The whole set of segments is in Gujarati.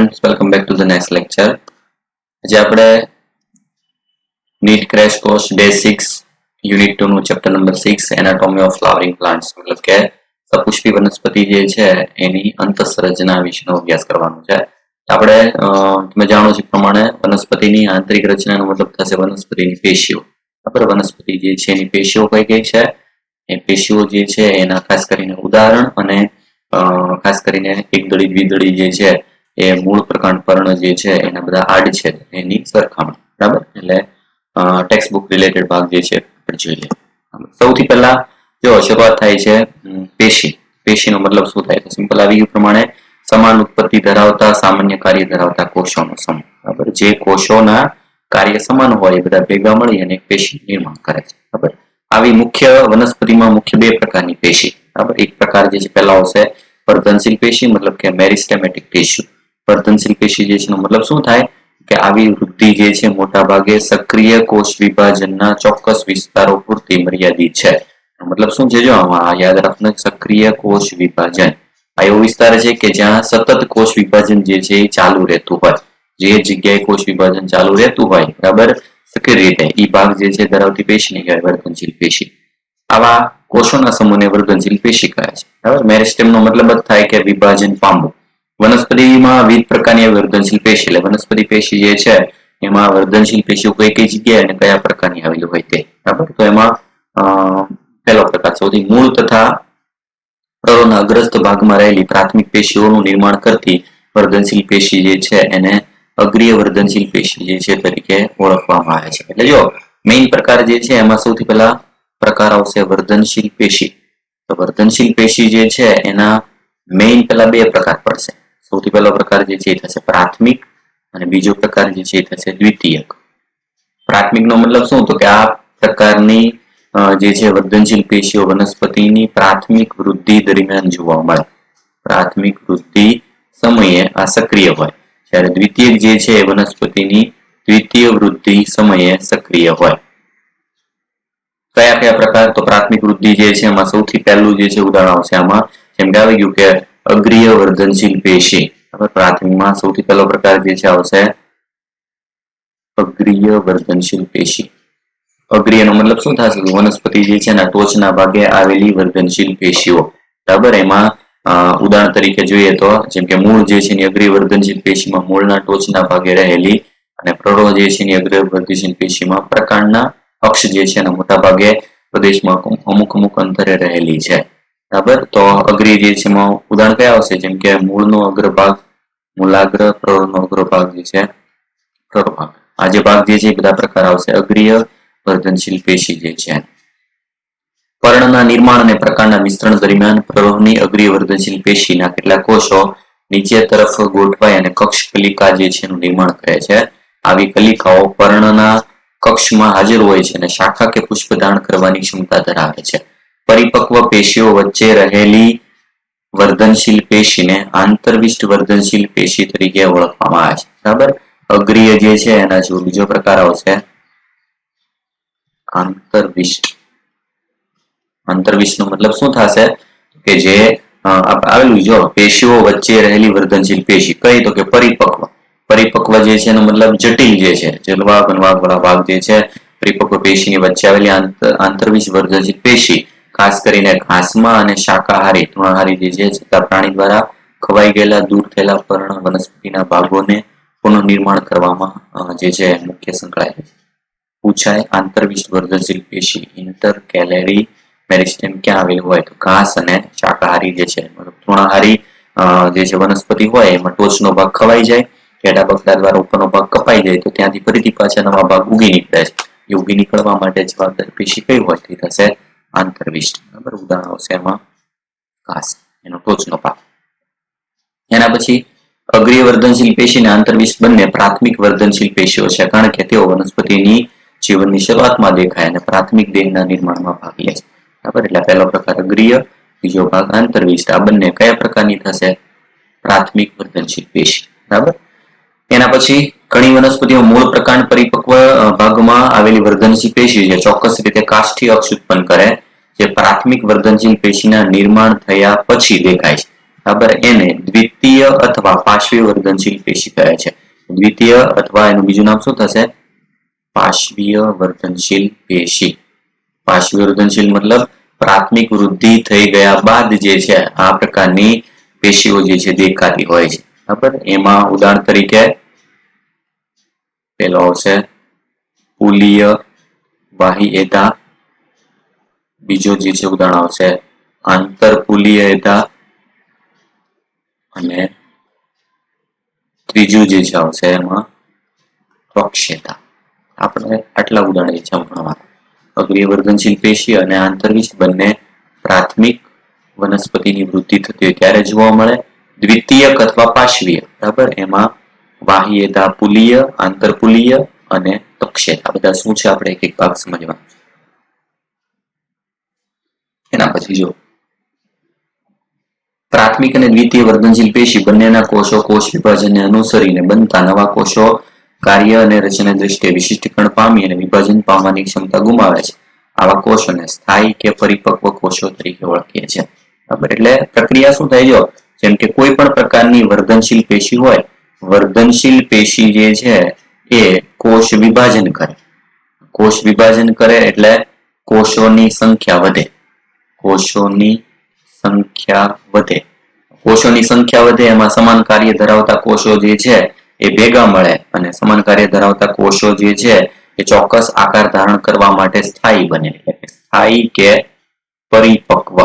friends, welcome back to the next lecture. આજે આપણે NEET crash course day 6 unit 2 નું chapter number 6 anatomy of flowering plants મતલબ કે સપુષ્પી વનસ્પતિ જે છે એની અંતઃસંરચના વિશેનો અભ્યાસ કરવાનો છે. આપણે તમે જાણો છો પ્રમાણે વનસ્પતિની આંતરિક રચનાનો મતલબ થશે વનસ્પતિની પેશીઓ. બરાબર, વનસ્પતિ જે છે એની પેશીઓ કઈ કઈ છે, એ પેશીઓ જે છે એના ખાસ કરીને ઉદાહરણ અને ખાસ કરીને એકદળી દ્વિદળી જે છે એ મૂળ પ્રકાંડ પર્ણ જે છે એના બધા આડછેદ એની સરખામણી. બરાબર, એટલે ટેક્સ્ટ બુક રિલેટેડ ભાગ જે છે આપણે જોઈ લઈએ. સૌથી પહેલા જો શરૂઆત થાય છે પેશી. પેશીનો મતલબ શું થાય? સિમ્પલ આવી ગયું પ્રમાણે સમાન ઉત્પત્તિ ધરાવતા સામાન્ય કાર્ય ધરાવતા કોષોનો સમૂહ. બરાબર, જે કોષોના કાર્ય સમાન હોય એ બધા ભેગા મળી અને પેશી નિર્માણ કરે છે. બરાબર, આવી મુખ્ય વનસ્પતિમાં મુખ્ય બે પ્રકારની પેશી. બરાબર, એક પ્રકાર જે છે પહેલા આવશે વર્ધનશીલ પેશી, મતલબ કે મેરિસ્ટેમેટિક ટિશ્યુ. વર્ધનશીલ પેશી જે છે એનો મતલબ શું થાય કે આવી વૃદ્ધિ જે છે મોટા ભાગે સક્રિય કોષ વિભાજનના ચોક્કસ વિસ્તારો પૂરતી મર્યાદિત છે. મતલબ શું છે? જો આમાં યાદ રાખવાનું, સક્રિય કોષ વિભાજન આ એવો વિસ્તાર છે કે જ્યાં સતત કોષ વિભાજન જે છે એ ચાલુ રહેતું હોય. જે જગ્યાએ કોષ વિભાજન ચાલુ રહેતું હોય, બરાબર, સક્રિય રીતે એ ભાગ જે છે ધરાવતી પેશીને કહેવાય વર્ધનશીલ પેશી. આવા કોષોના સમૂહને વર્ધનશીલ પેશી કહે છે. બરાબર, મેરિસ્ટેમનો મતલબ જ થાય કે વિભાજન પામવું. વનસ્પતિમાં વિવિધ પ્રકારની વર્ધનશીલ પેશી, એટલે વનસ્પતિ પેશી જે છે એમાં વર્ધનશીલ પેશીઓ કઈ કઈ જગ્યાએ અને કયા પ્રકારની આવેલી હોય તે. બરાબર, તો એમાં પહેલો પ્રકાર સૌથી મૂળ તથા પ્રરોના અગ્રસ્ત ભાગમાં રહેલી પ્રાથમિક પેશીઓનું નિર્માણ કરતી વર્ધનશીલ પેશી જે છે એને અગ્રીય વર્ધનશીલ પેશી જે છે તરીકે ઓળખવામાં આવે છે. એટલે જો મેઇન પ્રકાર જે છે એમાં સૌથી પહેલા પ્રકાર આવશે વર્ધનશીલ પેશી. તો વર્ધનશીલ પેશી જે છે એના મેઇન પહેલા બે પ્રકાર પડશે. સૌથી પહેલો પ્રકાર જે છે એ થશે પ્રાથમિક અને બીજો પ્રકાર જે છે એ થશે દ્વિતીયક. પ્રાથમિકનો મતલબ શું? તો કે આ પ્રકારની જે છે વર્ધનશીલ પેશીઓ વનસ્પતિની પ્રાથમિક વૃદ્ધિ દરમિયાન જોવા મળે. પ્રાથમિક વૃદ્ધિ સમયે આ સક્રિય હોય, જ્યારે દ્વિતીયક જે છે એ વનસ્પતિની દ્વિતીય વૃદ્ધિ સમયે સક્રિય હોય. કયા કયા પ્રકાર? તો પ્રાથમિક વૃદ્ધિ જે છે એમાં સૌથી પહેલું જે છે ઉદાહરણ આવશે આમાં, જેમ કે આવી ગયું કે અગ્રીય વર્ધનશીલ પેશી. પ્રાથમિકમાં સૌથી પહેલો પ્રકાર જે છે આવશે અગ્રીય વર્ધનશીલ પેશી. અગ્રીયનો મતલબ શું થશે? વનસ્પતિ જે છે એના ટોચના ભાગે આવેલી વર્ધનશીલ પેશીઓ. બરાબર, એમાં ઉદાહરણ તરીકે જોઈએ તો જેમ કે મૂળ જે છે એની અગ્રીય વર્ધનશીલ પેશીમાં મૂળના ટોચના ભાગે રહેલી, અને પ્રરોહ જે છે એની અગ્રીય વર્ધનશીલ પેશીમાં પ્રકાંડના અક્ષ જે છે એના મોટા ભાગે પ્રદેશમાં અમુક અમુક અંતરે રહેલી છે. બરાબર, તો અગ્રીય જે છે એમાં ઉદાહરણ કયા આવશે? જેમ કે મૂળનો અગ્રભાગ, મૂલાગ્ર, પ્રરોહનો અગ્રભાગ જે છે પ્રરોહભાગ. આ જે ભાગ જે છે એ બધા પ્રકાર આવશે અગ્રીય વર્ધનશીલ પેશી જે છે. પર્ણના નિર્માણ અને પ્રકારના વિસ્તરણ દરમિયાન પ્રરોહની અગ્રીય વર્ધનશીલ પેશીના કેટલાક કોષો નીચે તરફ ગોઠવાય અને કક્ષ કલિકા જે છે એનું નિર્માણ કરે છે. આવી કલિકાઓ પર્ણના કક્ષમાં હાજર હોય છે અને શાખા કે પુષ્પ ધારણ કરવાની ક્ષમતા ધરાવે છે. પરિપક્વ પેશીઓ વચ્ચે રહેલી વર્ધનશીલ પેશીને આંતરવિષ્ટ વર્ધનશીલ પેશી તરીકે ઓળખવામાં આવે છે. બરાબર, અગ્રીય જે છે એના જો બીજો પ્રકાર આવશે આંતરવિષ્ટ. આંતરવિષ્ટ નો મતલબ શું થશે કે જે આવેલું જો પેશીઓ વચ્ચે રહેલી વર્ધનશીલ પેશી કઈ? તો કે પરિપક્વ. પરિપક્વ જે છે એનો મતલબ જટિલ જે છે, જલવા બનવા વાળા ભાગ જે છે પરિપક્વ પેશીની વચ્ચે આવેલી આંતરવિષ્ટ વર્ધનશીલ પેશી ખાસ કરીને ઘાસમાં અને શાકાહારી તૃણાહારી જે છે છતાં પ્રાણી દ્વારા ખવાઈ ગયેલા દૂર થયેલા પર્ણ વનસ્પતિના ભાગોને પુનઃનિર્માણ કરવામાં જે છે મુખ્ય સંકળાયેલી છે. પૂછાય આંતરવિષ્ટ વર્ધનશીલ પેશી ઇન્ટરકેલરી મેરિસ્ટેમ ક્યાં આવેલું હોય? તો ઘાસ અને શાકાહારી જે છે મતલબ તૃણાહારી જે છે વનસ્પતિ હોય એમાં ટોચનો ભાગ ખવાઈ જાય, પેટા પગલા દ્વારા ઉપરનો ભાગ કપાઈ જાય તો ત્યાંથી ફરીથી પાછા નવા ભાગ ઉગી નીકળે છે. એ ઉગી નીકળવા માટે જવાબદાર પેશી કઈ હોય? તે થશે આંતરવિષ્ટ. બરાબર, ઉદાહરણ આવશે એમાં ઘાસ, એનો ટોચનો ભાગ. એના પછી અગ્રીય વર્ધનશીલ પેશી અને આંતરવિષ્ટ બંને પ્રાથમિક વર્ધનશીલ પેશીઓ છે, કારણ કે તેઓ વનસ્પતિની જીવનની શરૂઆતમાં દેખાય અને પ્રાથમિક દેહના નિર્માણમાં ભાગ લે છે. બરાબર, એટલે પહેલો પ્રકાર અગ્રીય, બીજો ભાગ આંતરવિષ્ટ. આ બંને કયા પ્રકારની થશે? પ્રાથમિક વર્ધનશીલ પેશી. બરાબર, એના પછી ઘણી વનસ્પતિઓ મૂળ પ્રકાંડ પરિપક્વ ભાગમાં આવેલી વર્ધનશીલ પેશી છે ચોક્કસ રીતે કાષ્ઠી અક્ષ ઉત્પન્ન કરે, જે પ્રાથમિક વર્ધનશીલ પેશીના નિર્માણ થયા પછી દેખાય છે. બરાબર, એને દ્વિતીય અથવા પાર્શ્વીય વર્ધનશીલ પેશી કહે છે. દ્વિતીય અથવા એનું બીજું નામ શું થશે? પાર્શ્વીય વર્ધનશીલ પેશી. પાર્શ્વીય વર્ધનશીલ મતલબ પ્રાથમિક વૃદ્ધિ થઈ ગયા બાદ જે છે આ પ્રકારની પેશીઓ જે છે દેખાતી હોય છે. બરાબર, એમાં ઉદાહરણ તરીકે પેલો આવશે પુલીય બાહ્યતા, બીજો જે છે ઉદાહરણ આવશે આંતરપુલીયતા, અને ત્રીજું જે છે આવશે એમાં પ્રક્ષેતા. આપણે આટલા ઉદાહરણ છે ભણવા. અગ્રીય વર્ધનશીલ પેશી અને આંતરવીજ બંને પ્રાથમિક વનસ્પતિની વૃદ્ધિ થતી હોય ત્યારે જોવા મળે. દ્વિતીયક અથવા પાર્શ્વીય, બરાબર, એમાં બાહ્યતા પુલીય, આંતરપુલીય અને પ્રક્ષેતા. બધા શું છે આપણે એક એક ભાગ સમજવા. એના પછી જો પ્રાથમિક અને દ્વિતીય વર્ધનશીલ પેશી બંનેના કોષો કોષ વિભાજનને અનુસરીને બનતા નવા કોષો કાર્ય અને રચના દ્રષ્ટિએ વિશિષ્ટીકરણ પામી અને વિભાજન પામવાની ક્ષમતા ગુમાવે છે. આવા કોષોને સ્થાયી કે પરિપક્વ કોષો તરીકે ઓળખીએ છીએ. બરાબર, એટલે પ્રક્રિયા શું થાય? જો જેમ કે કોઈ પણ પ્રકારની વર્ધનશીલ પેશી હોય, વર્ધનશીલ પેશી જે છે એ કોષ વિભાજન કરે. કોષ વિભાજન કરે એટલે કોષોની સંખ્યા વધે. કોષોની સંખ્યા વધે. કોષોની સંખ્યા વધે, એમાં સમાન કાર્ય ધરાવતા કોષો જે છે એ ભેગા મળે અને સમાન કાર્ય ધરાવતા કોષો જે છે એ ચોક્કસ આકાર ધારણ કરવા માટે સ્થાયી બને. સ્થાયી કે પરિપક્વ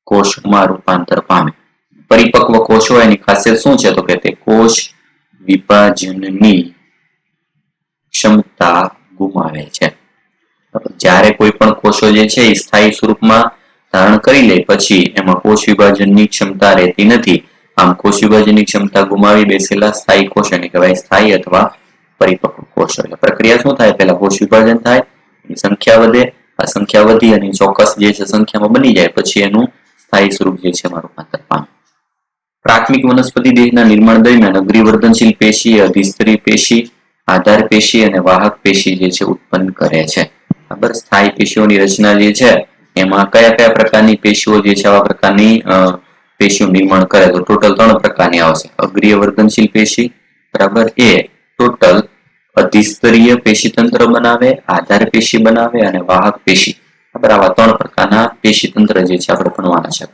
કોષમાં રૂપાંતર પામે. પરિપક્વ કોષ હોય એની ખાસિયત શું છે? તો કે તે કોષ વિભાજનની ક્ષમતા ગુમાવે છે. જ્યારે કોઈ પણ કોષો જે છે એ સ્થાયી સ્વરૂપમાં ધારણ કરી લે પછી એમાં કોષ વિભાજનની ક્ષમતા રહેતી નથી. આમ કોષ વિભાજનની ક્ષમતા ગુમાવી બેસેલા સ્થાયી કોષ એને કહેવાય સ્થાયી અથવા પરિપક્વ કોષ. એટલે પ્રક્રિયા શું થાય? પહેલા કોષ વિભાજન થાય, એની સંખ્યા વધે, આ સંખ્યા વધી અને ચોક્કસ જે છે સંખ્યામાં બની જાય પછી એનું સ્થાયી સ્વરૂપ જે છે એમાં રૂપાંતર પામે. પ્રાથમિક વનસ્પતિ દેહના નિર્માણ દરમિયાન અગ્રીય વર્ધનશીલ પેશી, અધિસ્તરી પેશી, આધાર પેશી અને વાહક પેશી જે છે ઉત્પન્ન કરે છે. બરાબર, સ્થાયી પેશીઓની રચના જે છે એમાં કયા કયા પ્રકારની પેશીઓ જે છે આવા પ્રકારની પેશીઓ નિર્માણ કરે? તો ટોટલ 3 પ્રકારની આવશે. અગ્રીય વર્ધનશીલ પેશી, બરાબર, એ ટોટલ અધિસ્તરીય પેશી તંત્ર બનાવે, આધાર પેશી બનાવે અને વાહક પેશી. બરાબર, આવા 3 પ્રકારના પેશી તંત્ર જે છે આપણે ભણવાના છે.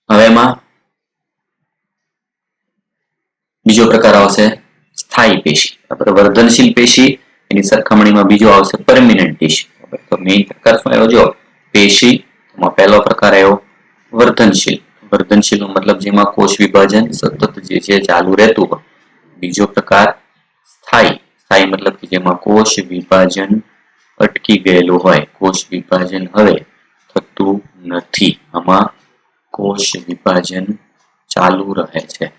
હવે એમાં બીજો પ્રકાર આવશે સ્થાયી પેશી. બરાબર, વર્ધનશીલ પેશી એની સરખામણીમાં બીજો આવશે પરમિનન્ટ પેશી. તો મેઇન પ્રકાર શું આવ્યો? જો પેશી માં પહેલો પ્રકાર આવ્યો વર્ધનશીલ. વર્ધનશીલ નો મતલબ જેમાં કોષ વિભાજન સતત જે છે ચાલુ રહેતું હોય. બીજો પ્રકાર સ્થાયી. સ્થાયી મતલબ કે જેમાં કોષ વિભાજન અટકી ગયેલું હોય, કોષ વિભાજન હવે થતું નથી, આમાં કોષ વિભાજન ચાલુ રહે છે.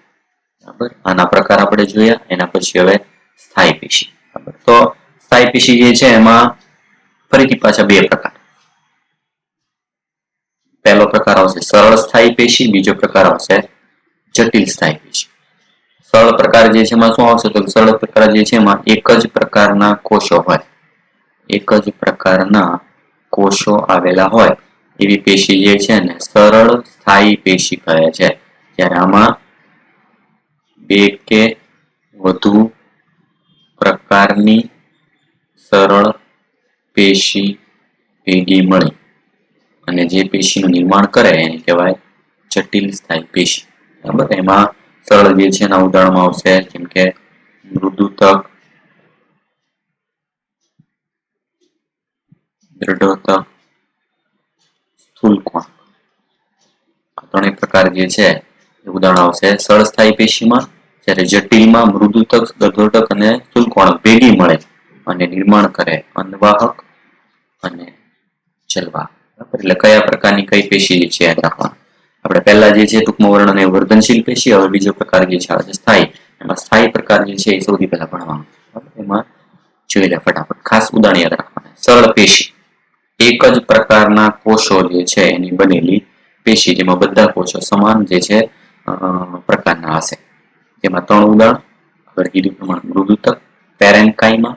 બરાબર, આના પ્રકાર આપણે જોયા. એના પછી હવે સ્થાયી પેશી. બરાબર, તો સ્થાયી પેશી જે છે એમાં ફરીથી પાછા 2 પ્રકાર. પહેલો પ્રકાર આવશે સરળ સ્થાયી પેશી, બીજો પ્રકાર આવશે જટિલ સ્થાયી પેશી. સરળ પ્રકાર જે છે એમાં શું આવશે? તો સરળ પ્રકાર જે છે એમાં એક જ પ્રકારના કોષો હોય, એક જ પ્રકારના કોષો આવેલા હોય એવી પેશી જે છે ને સરળ સ્થાયી પેશી કહે છે. જ્યારે આમાં 2 કે વધુ પ્રકારની સરળ પેશી ભેગી મળી અને જે પેશીનું નિર્માણ કરે એને કહેવાય જટિલ સ્થાયી પેશી. બરાબર, એમાં સરળ જે છે એના ઉદાહરણમાં આવશે જેમ કે મૃદુતક, દ્રઢોતક, સ્થૂલકોણ. આ 3 પ્રકાર જે છે એ ઉદાહરણ આવશે સરળ સ્થાયી પેશીમાં. જ્યારે જટિલમાં મૃદુતક, દ્રઢોતક અને સ્થૂલકોણ ભેગી મળે અને નિર્માણ કરે અન્નવાહક અને જલવાહક. એટલે કયા પ્રકારની કઈ પેશી જે છે યાદ રાખવાનું. આપણે પહેલા જે છે ટૂંકમાં વર્ણન એ વર્ધનશીલ પેશી. હવે બીજો પ્રકાર જે છે સ્થાયી. એમાં સ્થાયી પ્રકાર જે છે એ સૌથી પહેલા ભણવાનું. એમાં જોઈ લે ફટાફટ. ખાસ ઉદાહરણ યાદ રાખવાના. સરળ પેશી એક જ પ્રકારના કોષો જે છે એની બનેલી પેશી, જેમાં બધા કોષો સમાન જે છે પ્રકારના હશે. જેમાં 3 ઉદાહરણ આગળ કીધું પ્રમાણે મૃદુતક, પેરેન્કાઇમા,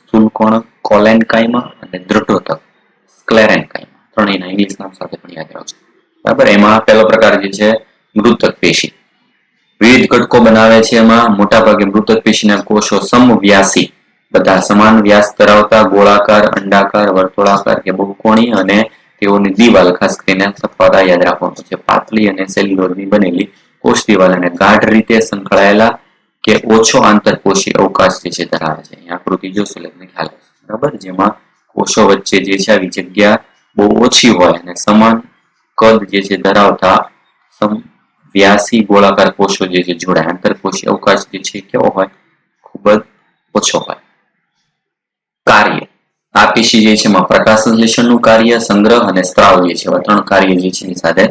સ્થૂલકોણક, કોલેન્કાઇમા અને દ્રઢોતક, સ્ક્લેરેન્કાઇમા. ત્રણેયના ઇંગ્લિશ નામ સાથે પણ યાદ રાખજો. બરાબર. એમાં પહેલો પ્રકાર જે છે મૃતક પેશી. વિવિધ ઘટકો બનાવે છે. એમાં મોટાભાગે મૃતક પેશીના કોષો સમવ્યાસી, બધા સમાન વ્યાસ ધરાવતા, ગોળાકાર, અંડાકાર, વર્તુળાકાર કે બહુકોણીય અને તેઓની દિવાલ ખાસ કરીને તફાવત યાદ રાખવાનું છે. પાતળી અને સેલ્યુલોઝની બનેલી કોષ દિવાલ અને ગાઢ રીતે સંકળાયેલા કે ઓછો આંતરકોષીય અવકાશ જે છે ધરાવે છે. અહીં આકૃતિ જોશો એટલે તમને ખ્યાલ આવશે. બરાબર. જેમાં કોષો વચ્ચે જે છે આવી જગ્યા બહુ ઓછી હોય અને સમાન કદ જે છે ધરાવતા વ્યાસી ગોળાકાર કોષો જે છે જોડાય. આંતરકોષીય અવકાશ જે છે કેવો હોય? ખૂબ જ ઓછો હોય. કાર્ય. આ પેશી જે છે એમાં પ્રકાશ સંશ્લેષણનું કાર્ય, સંગ્રહ અને સ્ત્રાવ જે છે એવા 3 કાર્ય જે છે એની સાથે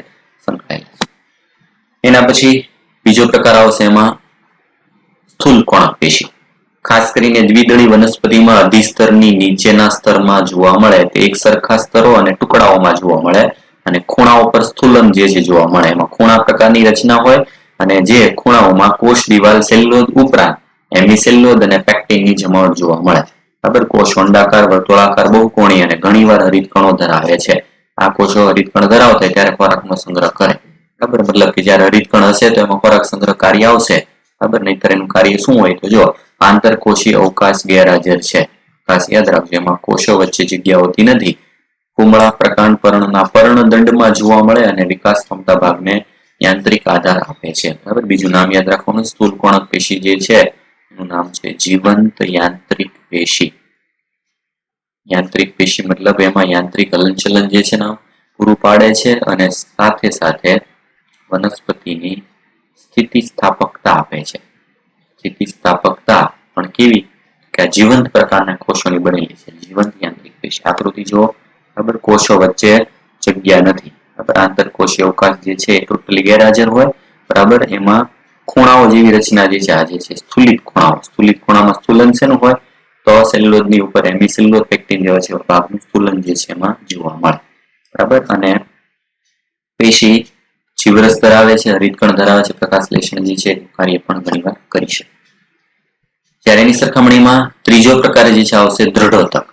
સંકળાયેલા છે. એના પછી બીજો પ્રકાર આવશે એમાં સ્થૂલ કોણક પેશી. ખાસ કરીને દ્વિદળી વનસ્પતિમાં અધિસ્તરની નીચેના સ્તરમાં જોવા મળે તે એક સરખા સ્તરો અને ટુકડાઓમાં જોવા મળે અને ખૂણાઓ પર સ્થૂલન જે છે જોવા મળે. એમાં ખૂણા પ્રકારની રચના હોય અને જે ખૂણાઓમાં કોષ દિવાલ સેલ્યુલોઝ ઉપરાંત હેમિસેલ્યુલોઝ અને પેક્ટિનની જમાવટ જોવા મળે. બરાબર. કોષ અંડાકાર, વર્તુળાકાર, બહુકોણીય અને ઘણીવાર હરિતકણો ધરાવે છે. આ કોષો હરિતકણ ધરાવતા ત્યારે ખોરાકનો સંગ્રહ કરે. બરાબર. મતલબ કે જ્યારે હરિતકણ હશે તો એમાં ખોરાક સંગ્રહ કાર્ય આવશે. બરાબર. નહીંતર એનું કાર્ય શું હોય? તો જો આંતરકોષીય અવકાશ ગેરહાજર છે. ખાસ યાદ રાખજો, એમાં કોષો વચ્ચે જગ્યા હોતી નથી. કુમળા પ્રકાંડ પર્ણના પર્ણદંડમાં જોવા મળે અને વિકાસ પામતા ભાગને યાંત્રિક આધાર આપે છે. બરાબર. બીજું નામ યાદ રાખવાનું, સ્થૂલ કોણક પેશી જે છે એનું નામ છે જીવંત યાંત્રિક પેશી. યાંત્રિક પેશી મતલબ એમાં યાંત્રિક હલનચલન જે છે ને પૂરું પાડે છે અને સાથે સાથે વનસ્પતિની સ્થિતિસ્થાપકતા આપે છે. સ્થિતિસ્થાપકતા પણ કેવી? કે આ જીવંત પ્રકારના કોષોની બનેલી છે. જીવંત યાંત્રિક પેશી. આકૃતિ જુઓ. બરાબર. કોષો વચ્ચે જગ્યા નથી. બરાબર. આંતરકોષીય અવકાશ જે છે એ ટોટલી ગેરહાજર હોય. બરાબર. એમાં ખૂણાઓ જેવી રચના જે છે આ જે છે સ્થૂલિત ખૂણાઓ. સ્થૂલિત ખૂણામાં સ્થૂલન શેનું હોય? તો સેલ્યુલોઝની ઉપર હેમિસેલ્યુલોઝ, પેક્ટિન જેવા છે ભાગનું સ્થૂલન જે છે એમાં જોવા મળે. બરાબર. અને પેશી જીવરસ ધરાવે છે, હરિતકણ ધરાવે છે, પ્રકાશલેષણ જે છે કાર્ય પણ ઘણીવાર કરી શકે. જ્યારે એની સરખામણીમાં ત્રીજો પ્રકાર જે છે આવશે દ્રઢોતક.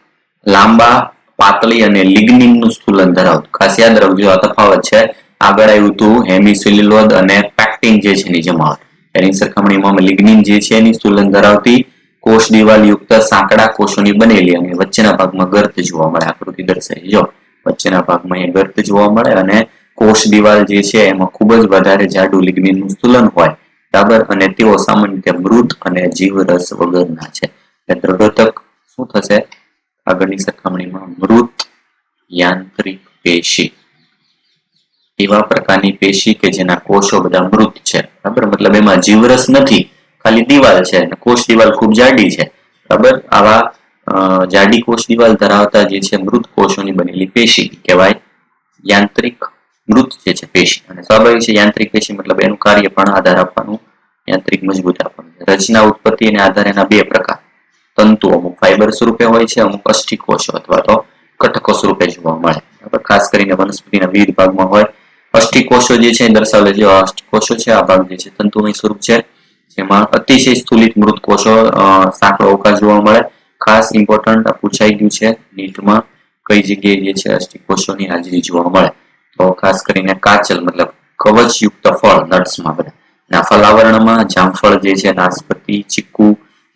લાંબા, પાતળી અને લિગ્નિનનું સ્થૂલન ધરાવતું. ખાસ યાદ રાખજો આ તફાવત છે. આગળ આવ્યું હતું હેમિસેલ્યુલોઝ અને પેક્ટિન જે છે એની જમાવટ. એની સરખામણીમાં લિગ્નિન જે છે એની સ્થૂલન ધરાવતી કોષ દિવાલ યુક્ત સાંકડા કોષોની બનેલી અને વચ્ચેના ભાગમાં ગર્ત જોવા મળે. આકૃતિ દર્શાવી જો વચ્ચેના ભાગમાં એ ગર્ત જોવા મળે અને કોષ દિવાલ જે છે એમાં ખૂબ જ વધારે જાડું લિગ્નિનનું સ્થૂલન હોય. બરાબર. અને તેઓ સામાન્ય રીતે મૃત અને જીવરસ વગરના છે. દ્રઢોતક શું થશે? આગળની સરખામણીમાં મૃત યાંત્રિક પેશી. એવા પ્રકારની પેશી કે જેના કોષો બધા મૃત છે. બરાબર. મતલબ એમાં જીવરસ નથી, ખાલી દિવાલ છે અને કોષ દિવાલ ખૂબ જાડી છે. બરાબર. આવા જાડી કોષ દિવાલ ધરાવતા જે છે મૃત કોષોની બનેલી પેશી કહેવાય યાંત્રિક મૃત જે છે પેશી. અને સ્વાભાવિક છે યાંત્રિક પેશી મતલબ એનું કાર્ય પણ આધાર આપવાનું, યાંત્રિક મજબૂત આપવાનું. રચના, ઉત્પત્તિ અને આધાર એના 2 પ્રકાર. તંતુ અમુક ફાઈબર સ્વરૂપે હોય છે, અમુક અષ્ટિકોષો અથવા તો કટકો સ્વરૂપે જોવા મળે. બરાબર. ખાસ કરીને વનસ્પતિના વિવિધ ભાગમાં હોય. અષ્ટિકોષો જે છે એ દર્શાવે છે. અષ્ટિકોષો છે આ ભાગ જે છે તંતુમય સ્વરૂપ છે. જેમાં અતિશય સ્થૂલિત મૃત કોષો સાંકડો અવકાશ જોવા મળે. ખાસ ઇમ્પોર્ટન્ટ પૂછાઈ ગયું છે નીટમાં કઈ જગ્યાએ જે છે અષ્ટિકોષોની હાજરી જોવા મળે. તો ખાસ કરીને કાચલ મતલબ કવચયુક્ત ફળ નટ્સમાં બધા. ના ફલાવરણમાં જામફળ જે છે, નાશપતિ, ચીકુ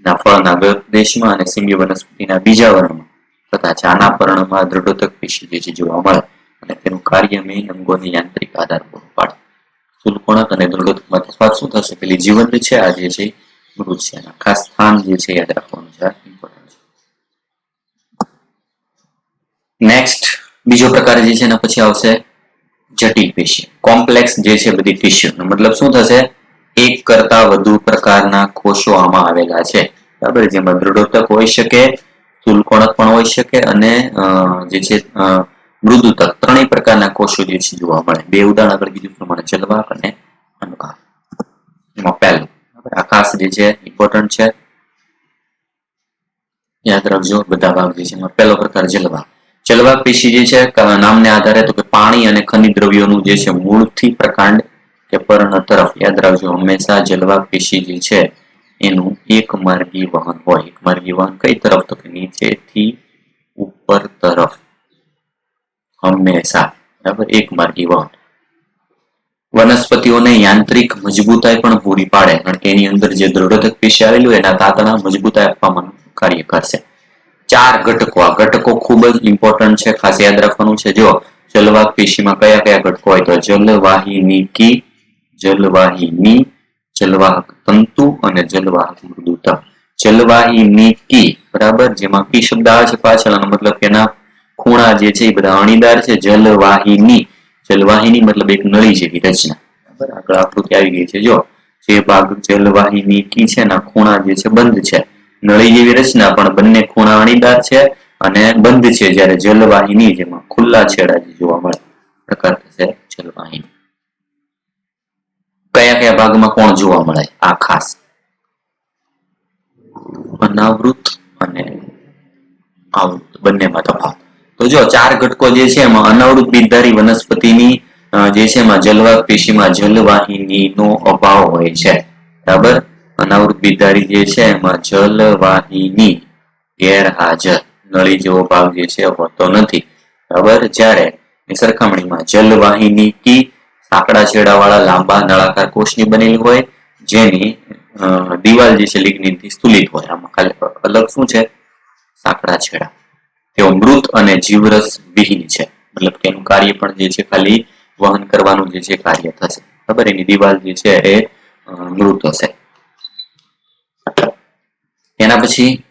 ના ફળના ગર્ભદેશમાં અને સીંબી વનસ્પતિના બીજા વર્ણમાં તથા ચાના પર્ણમાં દ્રઢોતક પેશી જે છે જોવા મળે અને તેનું કાર્ય મેઇન અંગોની યાંત્રિક આધાર પૂરો પાડે. સ્થૂલ કોણક અને દ્રઢોતકમાં તફાવત શું થશે? પેલી જીવંત છે, આ જે છે મૃત છે. ખાસ સ્થાન જે છે યાદ રાખવાનું છે. ઇમ્પોર્ટન્ટ છે. નેક્સ્ટ બીજો પ્રકાર જે છે એના પછી આવશે જટિલ પેશી. કોમ્પ્લેક્સ જે છે બધી ટીશ્યુ. મતલબ શું થશે? એક કરતા વધુ પ્રકારના કોષો આમાં આવેલા છે. બરાબર. જેમાં દ્રઢોતક હોઈ શકે, સ્થૂલ કોણક પણ હોઈ શકે અને જે છે મૃદુતક. 3 પ્રકારના કોષો જે છે જોવા મળે. 2 ઉદાહરણ આગળ કીધું પ્રમાણે જલવાક અને અનુકાર. એમાં પહેલું આ ખાસ જે છે ઇમ્પોર્ટન્ટ છે, યાદ રાખજો બધા ભાગ જે છે. એમાં પહેલો પ્રકાર જલવાક. જલવાક પેશી જે છે નામને આધારે તો કે પાણી અને ખનિજ દ્રવ્યોનું જે છે મૂળથી પ્રકાંડ કે પર્ણ તરફ, યાદ રાખજો હંમેશા જલવાક પેશી જે છે એનું એક માર્ગી વહન હોય. એક માર્ગી વહન કઈ તરફ? તો કે નીચેથી ઉપર તરફ હંમેશા. બરાબર. એક માર્ગી વહન. વનસ્પતિઓને યાંત્રિક મજબૂતાઈ પણ પૂરી પાડે, કારણ કે એની અંદર જે દ્રઢોદક પેશી આવેલું હોય એના તાતણા મજબૂતાઈ આપવામાં કાર્ય કરશે. 4 ઘટકો, આ ઘટકો ખૂબ જ ઇમ્પોર્ટન્ટ છે, ખાસ યાદ રાખવાનું છે. જો જલવાહક પેશીમાં કયા કયા ઘટકો હોય તો જલવાહિનીકી, જલવાહિની, જલવાહક તંતુ અને જલવાહક મૃદુતા. જલવાહિનીકી બરાબર, જેમાં કી શબ્દ આવે છે પાછળ, આનો મતલબ કે એના ખૂણા જે છે એ બધા અણીદાર છે. જલવાહિની, જલવાહિની મતલબ એક નળી જેવી રચના. બરાબર, આગળ આકૃતિ આવી ગઈ છે. જો જે ભાગ જલવાહિનીકી છે એના ખૂણા જે છે બંધ છે, નળી જેવી રચના પણ બંને ખૂણા અણીદાર છે અને બંધ છે. જ્યારે જલવાહિની જેમાં ખુલ્લા છેડા જોવા મળે પ્રકાર થશે જલવાહિની. કયા કયા ભાગમાં કોણ જોવા મળે આ ખાસ? અનાવૃત અને આવૃત બંનેમાં તફાવત. તો જો 4 ઘટકો જે છે એમાં અનાવૃત બીજધારી વનસ્પતિની જે છે એમાં જલવાહક પેશીમાં જલવાહિનીનો અભાવ હોય છે. બરાબર, અનાવૃત બીજધારી જે છે એમાં જલવાહિની ગેરહાજર, નળી જેવો ભાગ જે છે હોતો નથી. બરાબર, જ્યારે ની સરખામણીમાં જલવાહિનીકી સાંકડા છેડાવાળા લાંબા નળાકાર કોષની બનેલી હોય, જેની દિવાલ જે છે લિગ્નિનથી સ્થુલિત હોય. આમાં ખાલી અલગ શું છે? સાંકડા છેડા. તેઓ મૃત અને જીવરસ વિહીન છે, મતલબ કે એનું કાર્ય પણ જે છે ખાલી વહન કરવાનું જે છે કાર્ય થશે. બરાબર, એની દિવાલ જે છે એ મૃત હશે. એના પછી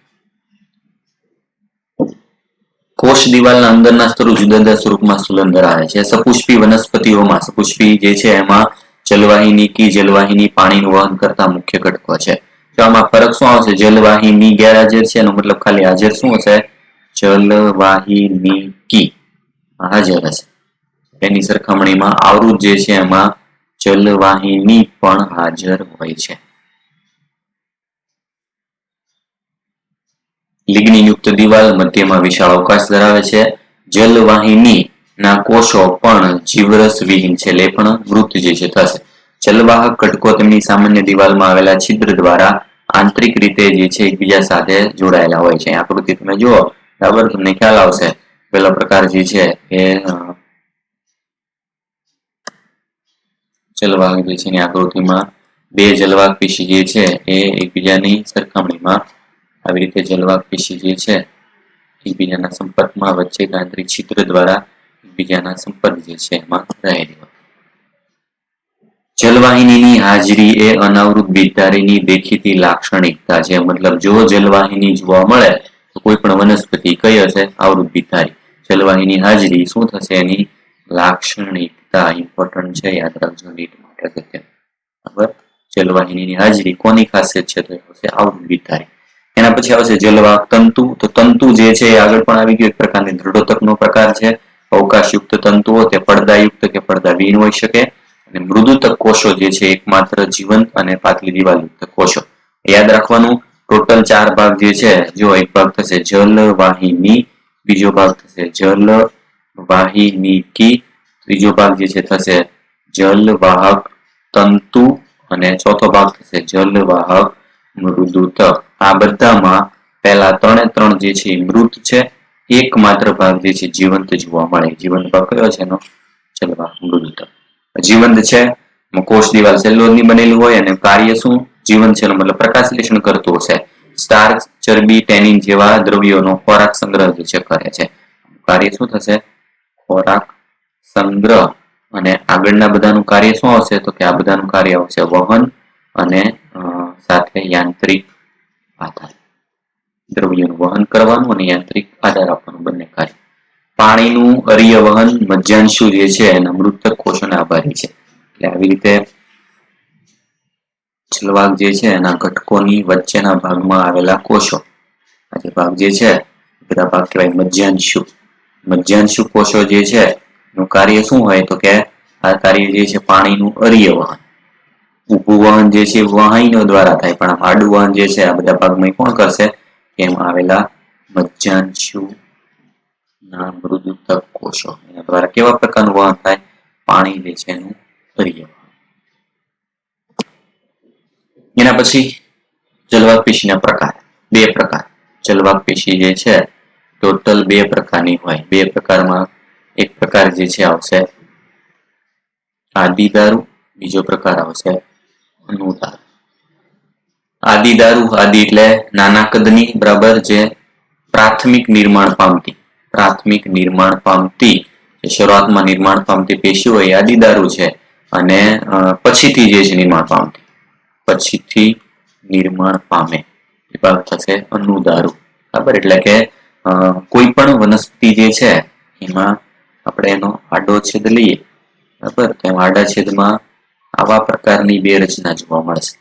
કોષ દિવાલના અંદરના સ્તરો જુદા જુદા સ્વરૂપમાં સ્થૂલન ધરાવે છે. સપુષ્પી વનસ્પતિઓમાં, સપુષ્પી જે છે એમાં જલવાહિનીકી, જલવાહિની પાણીનું વહન કરતા મુખ્ય ઘટકો છે. તો આમાં ફરક શું આવશે? જલવાહિની ગેરહાજર છે, એનો મતલબ ખાલી હાજર શું હશે? જલવાહિનીકી હાજર હશે. એની સરખામણીમાં આવૃત જે છે એમાં જલવાહિની પણ હાજર હોય છે. લિગ્નિન યુક્ત દિવાલ મધ્યમાં વિશાળ અવકાશ ધરાવે છે. જલવાહિની ના કોષો પણ જીવરસ વિહીન છે, એટલે પણ મૃત જે છે થશે. જલવાહક ઘટકો તેમની સામાન્ય દિવાલમાં આવેલા છિદ્ર દ્વારા આંતરિક રીતે જે છે એકબીજા સાથે જોડાયેલા હોય છે. આકૃતિ તમે જુઓ બરાબર, તમને ખ્યાલ આવશે. પેલો પ્રકાર જે છે એ જલવાહક જે છે એની આકૃતિમાં બે જલવાહક પેશી જે છે એ એકબીજાની સરખામણીમાં આવી રીતે જલવાહક પેશી જે છે એકબીજાના સંપર્કમાં વચ્ચે આંતરિક છિદ્ર દ્વારા એકબીજાના સંપર્ક જે છે એમાં રહેલી હોય. જલવાહિનીની હાજરી એ અનાવૃત બીજધારીની દેખીતી લાક્ષણિકતા છે. મતલબ જો જલવાહિની જોવા મળે તો કોઈ પણ વનસ્પતિ કઈ હશે? આવૃત બીજધારી. જલવાહિની હાજરી શું થશે? એની લાક્ષણિકતા ઇમ્પોર્ટન્ટ છે, યાદ રાખજો નીટ માટે અગત્યનું. બરાબર, જલવાહિનીની હાજરી કોની ખાસિયત છે? તો એ આવૃત બીજધારી. એના પછી આવશે જલવાહક તંતુ. તો તંતુ જે છે એ આગળ પણ આવી ગયું, એક પ્રકારની દ્રઢોતકનો પ્રકાર છે. અવકાશયુક્ત તંતુઓ તે પડદાયુક્ત કે પડદાવિહીન હોઈ શકે. અને મૃદુતક કોષો જે છે એકમાત્ર જીવંત અને પાતળી દિવાલયુક્ત કોષો. યાદ રાખવાનું, ટોટલ 4 ભાગ જે છે, જો એક ભાગ થશે જલવાહિની, બીજો ભાગ થશે જલવાહિનીકી, ત્રીજો ભાગ જે છે થશે જલવાહક તંતુ અને ચોથો ભાગ થશે જલવાહક મૃદુતક. આ બધામાં પહેલા 3 જે છે મૃત છે, એકમાત્ર ભાગ જે છે જીવંત જોવા મળે. જીવંત ભાગ કયો છે એનો? જલવાહક મૃદુતક. જીવંત છે કોષ દિવાલ સેલ્યુલોઝની બનેલી હોય અને કાર્ય શું? જીવંત છે, મતલબ પ્રકાશલેષણ કરતું હશે. સ્ટાર્ચ, ચરબી, ટેનિન જેવા દ્રવ્યોનો ખોરાક સંગ્રહ જે છે કરે છે. કાર્ય શું થશે? ખોરાક સંગ્રહ. અને આગળના બધાનું કાર્ય શું આવશે? તો કે આ બધાનું કાર્ય આવશે વહન અને સાથે યાંત્રિક આધાર. દ્રવ્યોનું વહન કરવાનું અને યાંત્રિક આધાર આપવાનું બંને કાર્ય. પાણીનું અરીય વહન મજ્જાંશુ જે છે એના મૃતક કોષોને આભારી છે. એટલે આવી રીતે જલવાહક જે છે એના ઘટકોની વચ્ચેના ભાગમાં આવેલા કોષો, આ જે ભાગ જે છે બધા ભાગ કહેવાય મજ્જાંશુ. મજ્જાંશુ કોષો જે છે એનું કાર્ય શું હોય? તો કે આ કાર્ય જે છે પાણીનું અરીય વહન. ઊભું વહન જે છે વાહિનીઓ દ્વારા થાય, પણ આડું વહન જે છે આ બધા ભાગમાં કોણ કરશે? એમાં આવેલા મજ્જાંશુ ના મૃદુતક કોષો એના દ્વારા કેવા પ્રકારનું વહન થાય? પાણી જે છે એનું અરીય. એના પછી જલવાહક પેશીના પ્રકાર, 2 પ્રકાર. જલવાહક પેશી જે છે ટોટલ 2 પ્રકારની હોય. 2 પ્રકારમાં એક પ્રકાર જે છે આવશે આદિદારુ બીજો પ્રકાર આવશે અનુદાર. આદિદારુ, આદિ એટલે નાના કદની, બરાબર, જે પ્રાથમિક નિર્માણ પામતી શરૂઆતમાં નિર્માણ પામતી પેશીઓ એ આદિદારુ છે. અને પછીથી જે છે નિર્માણ પામે એ ભાગ થશે અનુદારુ. બરાબર, એટલે કે કોઈ પણ વનસ્પતિ જે છે એમાં આપણે એનો આડો છેદ લઈએ, બરાબર, તો આડા છેદમાં આવા પ્રકારની બે રચના જોવા મળશે.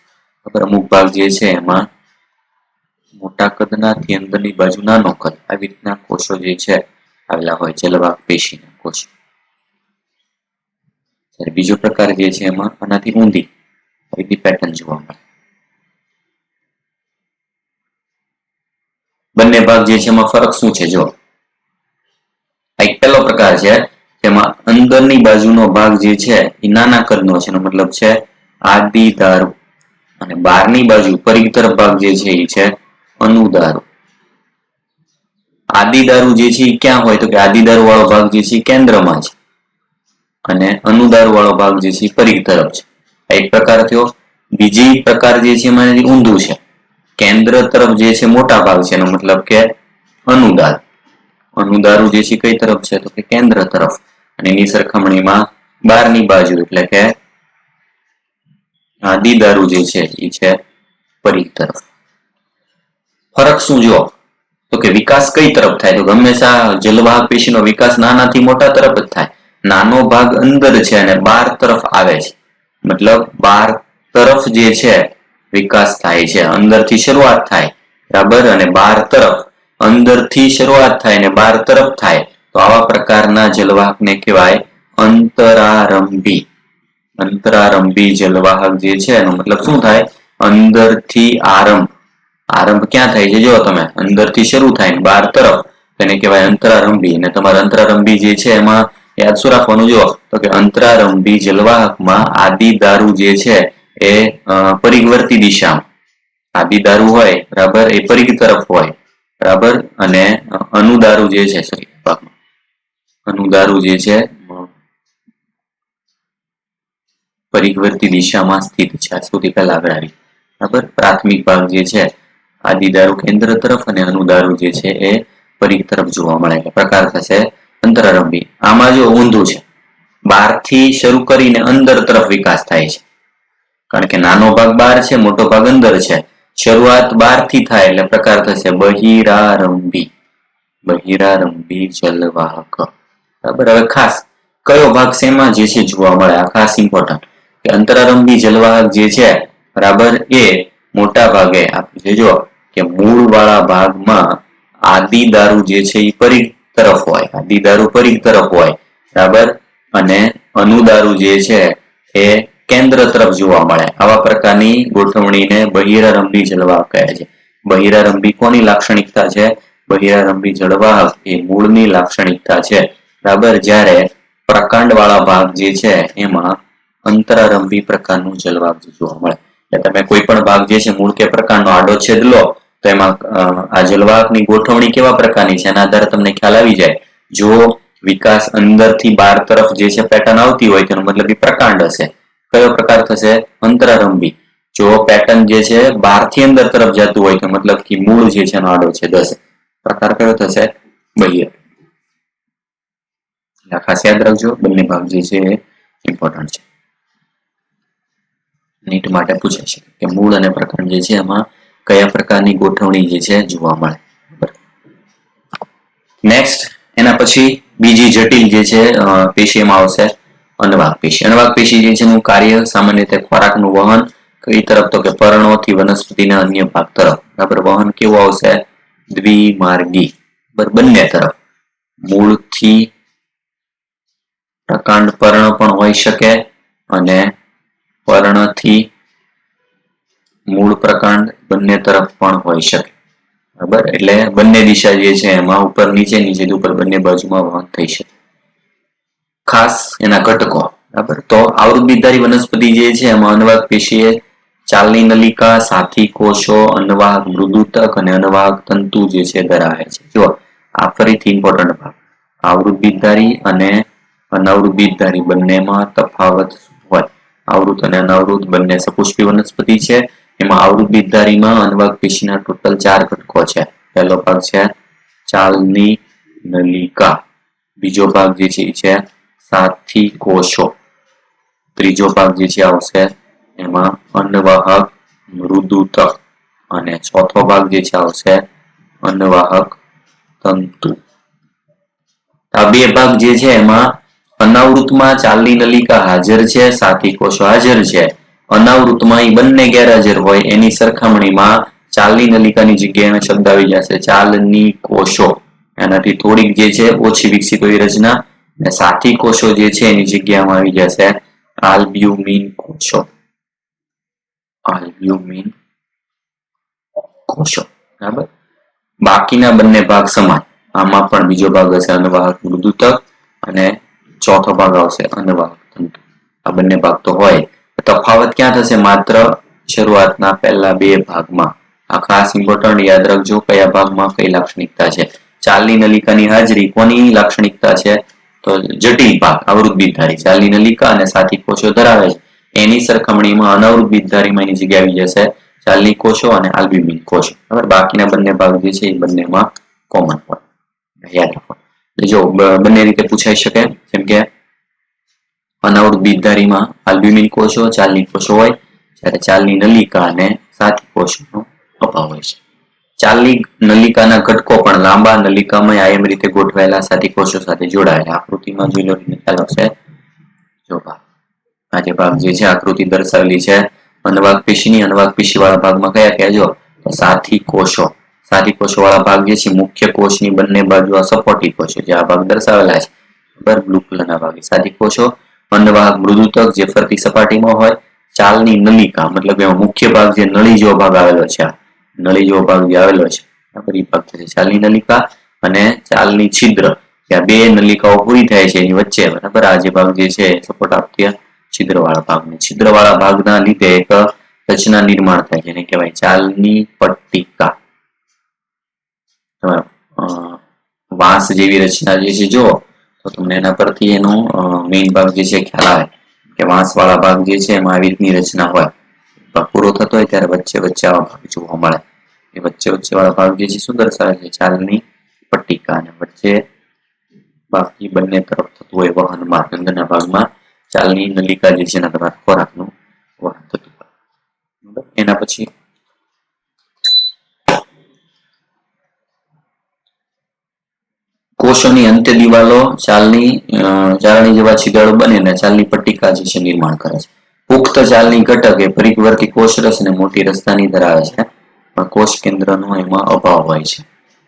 બરાબર, અમુક ભાગ જે છે એમાં મોટા કદનાથી અંદરની બાજુ નાનો કદ, આવી રીતના કોષો જે છે આવેલા હોય, જલવાહક પેશીના કોષ. બીજો પ્રકાર જે છે એમાં આનાથી ઊંધી આવી પેટર્ન જોવા મળે. બંને ભાગ જે છે એમાં ફરક શું છે? જો એક પહેલો પ્રકાર છે તેમાં અંદરની બાજુનો ભાગ જે છે એ નાના કદનો છે, એનો મતલબ છે આદિદારુ, અને બહારની બાજુ પરિઘ તરફ ભાગ જે છે એ છે અનુદારુ. આદિદારુ જે છે એ ક્યાં હોય? તો કે આદિદારુ વાળો ભાગ જે છે કેન્દ્રમાં છે, અને અનુદારુ વાળો ભાગ જે છે પરિઘ તરફ છે. એક પ્રકાર થયો. બીજી પ્રકાર જે છે એમાં ઊંધું છે, કેન્દ્ર તરફ જે છે મોટા ભાગ છે, એનો મતલબ કે અનુદાર. અનુદારુ જે છે કઈ તરફ છે? તો કે કેન્દ્ર તરફ, અને એની સરખામણીમાં બહારની બાજુ એટલે કે આદિદારુ જે છે એ છે પરિઘ તરફ. ફરક શું? જો તો કે વિકાસ કઈ તરફ થાય? તો હંમેશા જલવાહક પેશીનો વિકાસ નાનાથી મોટા તરફ જ થાય. નાનો ભાગ અંદર છે અને બહાર તરફ આવે છે, મતલબ બહાર તરફ જે છે વિકાસ થાય છે. અંદરથી શરૂઆત થાય, બરાબર, અને બહાર તરફ. અંદરથી શરૂઆત થાય અને બહાર તરફ થાય, તો આવા પ્રકારના જલવાહકને કહેવાય અંતરારંભી. અંતરારંભી જલવાહક જે છે એનો મતલબ શું થાય? અંદરથી આરંભ. આરંભ ક્યાં થાય છે? જો તમે અંદરથી શરૂ થાય ને બહાર તરફ, તેને કહેવાય અંતરારંભી. અને તમારે અંતરારંભી જે છે એમાં યાદ શું રાખવાનું? જો તો કે અંતરારંભી જલવાહકમાં આદિદારુ જે છે એ પરિઘવર્તી દિશામાં, આદિદારુ હોય, બરાબર, એ પરિઘ તરફ હોય, બરાબર, અને અનુદારુ જે છે અનુદારુ જે છે પરિઘવર્તી દિશામાં સ્થિત છે. સૌથી પહેલા આગળ આવી, બરાબર. પ્રાથમિક ભાગ જે છે આદિદારુ કેન્દ્ર તરફ અને અનુદારુ જે છે એ પરિઘ તરફ જોવા મળે. એટલે પ્રકાર થશે અંતરારંભી. આમાં જો ઊંધું છે, બહારથી શરૂ કરીને અંદર તરફ વિકાસ થાય છે, કારણ કે નાનો ભાગ બહાર છે, મોટો ભાગ અંદર છે. શરૂઆત બહારથી થાય એટલે પ્રકાર થશે બહિરારંભી. બહિરારંભી જલવાહક. બરાબર. હવે ખાસ કયો ભાગ શેમાં જે છે જોવા મળે, આ ખાસ ઇમ્પોર્ટન્ટ, કે અંતરારંભી જલવાહક જે છે, બરાબર, એ મોટા ભાગે આપણે જો કે મૂળ વાળા ભાગમાં આદિદારુ જે છે એ પરિઘ તરફ હોય, આદિદારુ પરિઘ તરફ હોય, બરાબર, અને અનુદારુ જે છે એ કેન્દ્ર તરફ જોવા મળે. આવા પ્રકારની ગોઠવણીને બહિરારંભી જલવાહક કહે છે. બહિરારંભી કોની લાક્ષણિકતા છે? બહિરારંભી જળવાહક એ મૂળની લાક્ષણિકતા છે, બરાબર, જ્યારે પ્રકાંડ વાળા ભાગ જે છે એમાં અંતરારંભી પ્રકારનું જલવાહક જોવા મળે. એટલે તમે કોઈ પણ ભાગ જે છે મૂળ કે પ્રકાંડનો આડો છેદ લો તો એમાં આ જલવાહકની ગોઠવણી કેવા પ્રકારની છે એના આધારે તમને ખ્યાલ આવી જાય. જો વિકાસ અંદરથી બહાર તરફ જે છે પેટર્ન આવતી હોય તેનો મતલબ એ પ્રકાંડ હશે. કયો પ્રકાર થશે? અંતરારંભી. જો પેટર્ન જે છે બહારથી અંદર તરફ જતું હોય તો મતલબ કે મૂળ જે છે એનો આડો છેદ હશે. પ્રકાર કયો થશે? બહિર. ખાસ યાદ રાખજો, બંને ભાગ જે છે એ ઇમ્પોર્ટન્ટ છે. નીટ માટે પૂછાય છે કે મૂળ અને પ્રકાંડ જે છે એમાં કયા પ્રકારની ગોઠવણી જે છે જોવા મળે. નેક્સ્ટ એના પછી બીજી જટિલ જે છે પેશીમાં આવશે અનવાહક પેશી. અનવાહક પેશી જે છે એનું કાર્ય સામાન્ય રીતે ખોરાકનું વહન કઈ તરફ? તો કે પર્ણોથી વનસ્પતિના અન્ય ભાગ તરફ. બરાબર. વહન કેવું આવશે? દ્વિમાર્ગી. બંને તરફ. મૂળથી પ્રકાંડ પર્ણ પણ હોઈ શકે અને પર્ણથી મૂળ પ્રકાંડ બંને તરફ પણ હોઈ શકે. બરાબર. એટલે બંને દિશા જે છે એમાં ઉપર નીચે નીચે ઉપર બંને બાજુમાં વહન થઈ શકે. ખાસ એના ઘટકો, બરાબર. તો આવૃતબીજધારી વનસ્પતિ જે છે એમાં અનવાહક પેશી ચાલની નલિકા, સાથી કોષો, અનવાહક મૃદુતક અને અનવાહક તંતુ જે છે ધરાવે છે. જો આ ફરીથી ઇમ્પોર્ટન્ટ ભાગ. આવૃતબીજધારી અને અનાવૃતબીજધારી બંનેમાં તફાવત હોય. આવૃત અને અનાવૃત બંને સપુષ્પી વનસ્પતિ છે. એમાં આવૃત બીજધારીમાં અનવાહક પેશીના ટોટલ 4 ઘટકો છે. પહેલો ભાગ છે ચાલની નલિકા, બીજો ભાગ જે છે સાથી કોષો, ત્રીજો ભાગ જે છે આવશે એમાં અન્નવાહક મૃદુતક અને ચોથો ભાગ જે છે આવશે અન્નવાહક તંતુ. આ બે ભાગ જે છે એમાં અનાવૃતમાં ચાલની નલિકા હાજર છે, સાથી કોષો હાજર છે. અનાવૃતમાં એ બંને ગેરહાજર હોય એની સરખામણીમાં ચાલની નલિકાની જગ્યાએ શબ્દ આવી જશે ચાલની કોષો. એનાથી થોડીક જે છે ઓછી વિકસિત હોય રચના, અને સાથી કોષો જે છે એની જગ્યામાં આવી જશે આલ્બ્યુમિન કોષો. આલ્બ્યુમિન કોષો. બરાબર. બાકીના બંને ભાગ સમાન. આમાં પણ બીજો ભાગ હશે અન્નવાહક મૃદુતક અને ચોથો ભાગ આવશે અન્નવાહક તંતુ. આ બંને ભાગ તો હોય. તફાવત ક્યાં થશે? માત્ર શરૂઆતના પહેલા બે ભાગમાં. આ ખાસ ઇમ્પોર્ટન્ટ યાદ રાખજો કયા ભાગમાં કઈ લાક્ષણિકતા છે. ચાલની નલિકાની હાજરી કોની લાક્ષણિકતા છે? તો જટિલ ભાગ આવૃત બીજધારી ચાલની નલિકા અને સાથી કોષો ધરાવે છે. એની સરખામણીમાં અનાવૃત બીજધારીમાં એની જગ્યા આવી જશે ચાલની કોષો અને આલ્બ્યુમિન કોષો. બરાબર. બાકીના બંને ભાગ જે છે એ બંનેમાં કોમન હોય. યાદ રાખો. જો બંને રીતે પૂછાઈ શકે, જેમ કે અનાવૃત બીજધારીમાં આલ્બ્યુમિન કોષો ચાલની કોષો હોય, જ્યારે ચાલની નલિકા અને સાથી કોષોનો અભાવ હોય છે. ચાલની નલિકાના ઘટકો પણ લાંબા નલિકામાં આયમ રીતે ગોઠવાયેલા સાથી કોષો સાથે જોડાયેલા. આકૃતિમાં જોઈ લો ખ્યાલ આવશે. જો ભાગ આ જે ભાગ જે છે આકૃતિ દર્શાવેલી છે અન્નવાહક પેશીની. અન્નવાહક પેશી વાળા ભાગમાં કયા કયા? જો સાથી કોષો. સાથી કોષો વાળા ભાગ જે છે મુખ્ય કોષની બંને બાજુ આ સપોર્ટી કોષો જે આ ભાગ દર્શાવેલા છે. બરાબર. બ્લુ કલરના ભાગે સાથી કોષો. અન્નવાહક મૃદુતક જે ફરતી સપાટીમાં હોય. ચાલની નલિકા મતલબ એમાં મુખ્ય ભાગ જે નળી જેવો ભાગ આવેલો છે, આ નળી જેવો ભાગ જે આવેલો છે બરાબર એ ભાગ છે ચાલની નલિકા. અને ચાલની છિદ્ર ત્યાં બે નલિકાઓ પૂરી થાય છે એની વચ્ચે બરાબર આ જે ભાગ જે છે સપોર્ટ આપતી છિદ્રવાળા ભાગને. છિદ્રવાળા ભાગના લીધે એક રચના નિર્માણ થાય જેને કહેવાય ચાલની પટ્ટિકા. વાંસ જેવી રચના જે છે જો તો તમને એના પરથી એનો મેઇન ભાગ જે છે ખ્યાલ આવે કે વાંસ વાળા ભાગ જે છે એમાં આવી રીતની રચના હોય. પૂરો થતો હોય ત્યારે વચ્ચે વચ્ચે આવા ભાગ જોવા મળે. એ વચ્ચે વચ્ચે વાળા ભાગ જે છે શું દર્શાવે છે? ચાલની પટ્ટિકા. અને વચ્ચે બાકી બંને તરફ થતું હોય વહનમાં અંદરના ભાગમાં ચાલની નલિકા જે છે એના તમારા ખોરાકનું વહન થતું હોય. એના પછી કોષોની અંત્ય દિવાલો ચાલણી જેવા છિદ્રો બનીને ચાલની પટ્ટિકા જે છે નિર્માણ કરે છે. પુખ્ત ચાલની ઘટક એ પરિવર્તી કોષરસ અને મોટી રસ્તાની ધરાવે છે, પણ કોષ કેન્દ્રનો એમાં અભાવ હોય છે.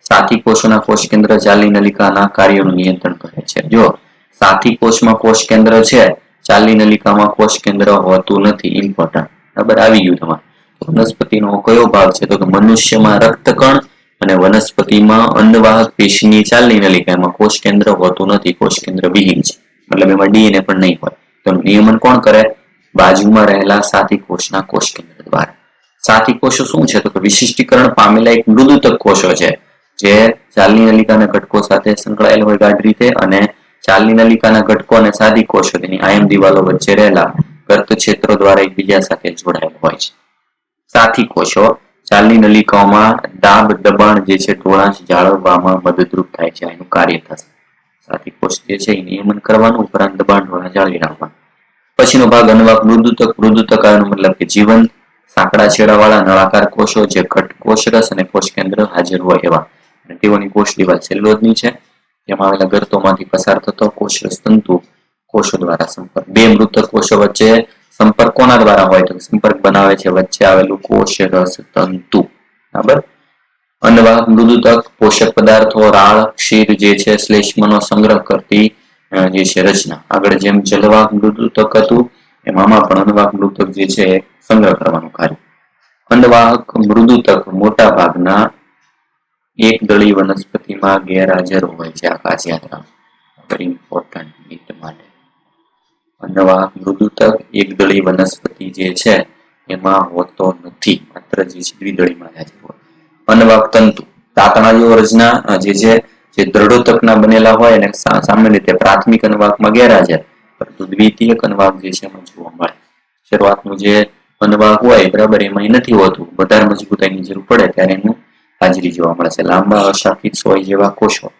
સાથી કોષોના કોષ કેન્દ્ર ચાલની નલિકાના કાર્યોનું નિયંત્રણ કરે છે. જો સાથી કોષમાં કોષ કેન્દ્ર છે, ચાલની નલિકામાં કોષ કેન્દ્ર હોતું નથી. ઇમ્પોર્ટન્ટ. બરાબર. આવી ગયું તમારે. વનસ્પતિનો કયો ભાગ છે? તો કે મનુષ્યમાં રક્તકણ અને વનસ્પતિમાં અન્નવાહક પેશીની ચાલની નલિકા એમાં કોષ કેન્દ્ર હોતું નથી. કોષ કેન્દ્ર વિહીન છે. મતલબ એમાં ડીએનએ પણ નહીં હોય. તો નિયમન કોણ કરે? બાજુમાં રહેલા સાથી કોષના કોષ કેન્દ્ર દ્વારા. સાથી કોષો શું છે? તો વિશિષ્ટીકરણ પામેલા એક મૃદુતક કોષો છે જે ચાલની નલિકાના ઘટકો સાથે સંકળાયેલ હોય ગાઢ રીતે, અને ચાલની નલિકાના ઘટકો અને સાથી કોષો તેની આયમ દિવાલો વચ્ચે રહેલા ગર્ત ક્ષેત્રો દ્વારા એકબીજા સાથે જોડાયેલ હોય છે. સાથી કોષો ચાલની નલિકાઓમાં દાબ દબાણ જે છે ઢોળાશ જાળવવામાં મદદરૂપ થાય છે. એનું કાર્ય થશે. સાથી કોષ જે છે એ નિયમન કરવાનું, ઉપરાંત દબાણ ઢોળાશ જાળવી રાખવાનું. પછીનો ભાગ અન્નવાહક મૃદુતક. મૃદુતક આનો મતલબ કે જીવન સાંકડા છેડાવાળા નળાકાર કોષો જે ઘટ કોષરસ અને કોષ કેન્દ્ર હાજર હોય એવા. અને તેઓની કોષ દિવાલ સેલ્યુલોઝની છે. તેમાં આવેલા ગર્તોમાંથી પસાર થતો કોષરસ તંતુ કોષો દ્વારા સંપર્ક. બે મૃતક કોષો વચ્ચે સંપર્ક કોના દ્વારા હોય? તો સંપર્ક બનાવે છે વચ્ચે આવેલું કોષરસ તંતુ. બરાબર. અન્નવાહક મૃદુતક પોષક પદાર્થો રાળ ક્ષીર જે છે શ્લેષ્મનો સંગ્રહ કરતી જે છે રચના. આગળ જેમ જલવાહક મૃદુતક હતું એમાં પણ અન્નવાહક મૃદુતક જે છે સંગ્રહ કરવાનું કાર્ય. અન્નવાહક મૃદુતક મોટા ભાગના એક દળી વનસ્પતિમાં ગેરહાજર હોય છે. આ ખાસ યાદ રાખો. વેરી ઇમ્પોર્ટન્ટ નીટ માટે. અન્નવાહક મૃદુતક એક દળી વનસ્પતિ જે છે એમાં હોતો નથી. માત્ર જે છે દ્વિદળીમાં હાજર હોય. અન્નવાહક તંતુ તાતણા જેવો રચના જે દ્રઢોતકના બનેલા હોય અને સામાન્ય રીતે પ્રાથમિક અન્નવાહકમાં ગેરહાજર, પરંતુ દ્વિતીયક અન્નવાહક જે છે એમાં જોવા મળે. શરૂઆતનું જે અનુવાક હોય બરાબર એમાં નથી હોતું, વધારે મજબૂતાઈની જરૂર પડે ત્યારે એનું હાજરી જોવા મળે છે. લાંબા અશાખિત સોય જેવા કોષો.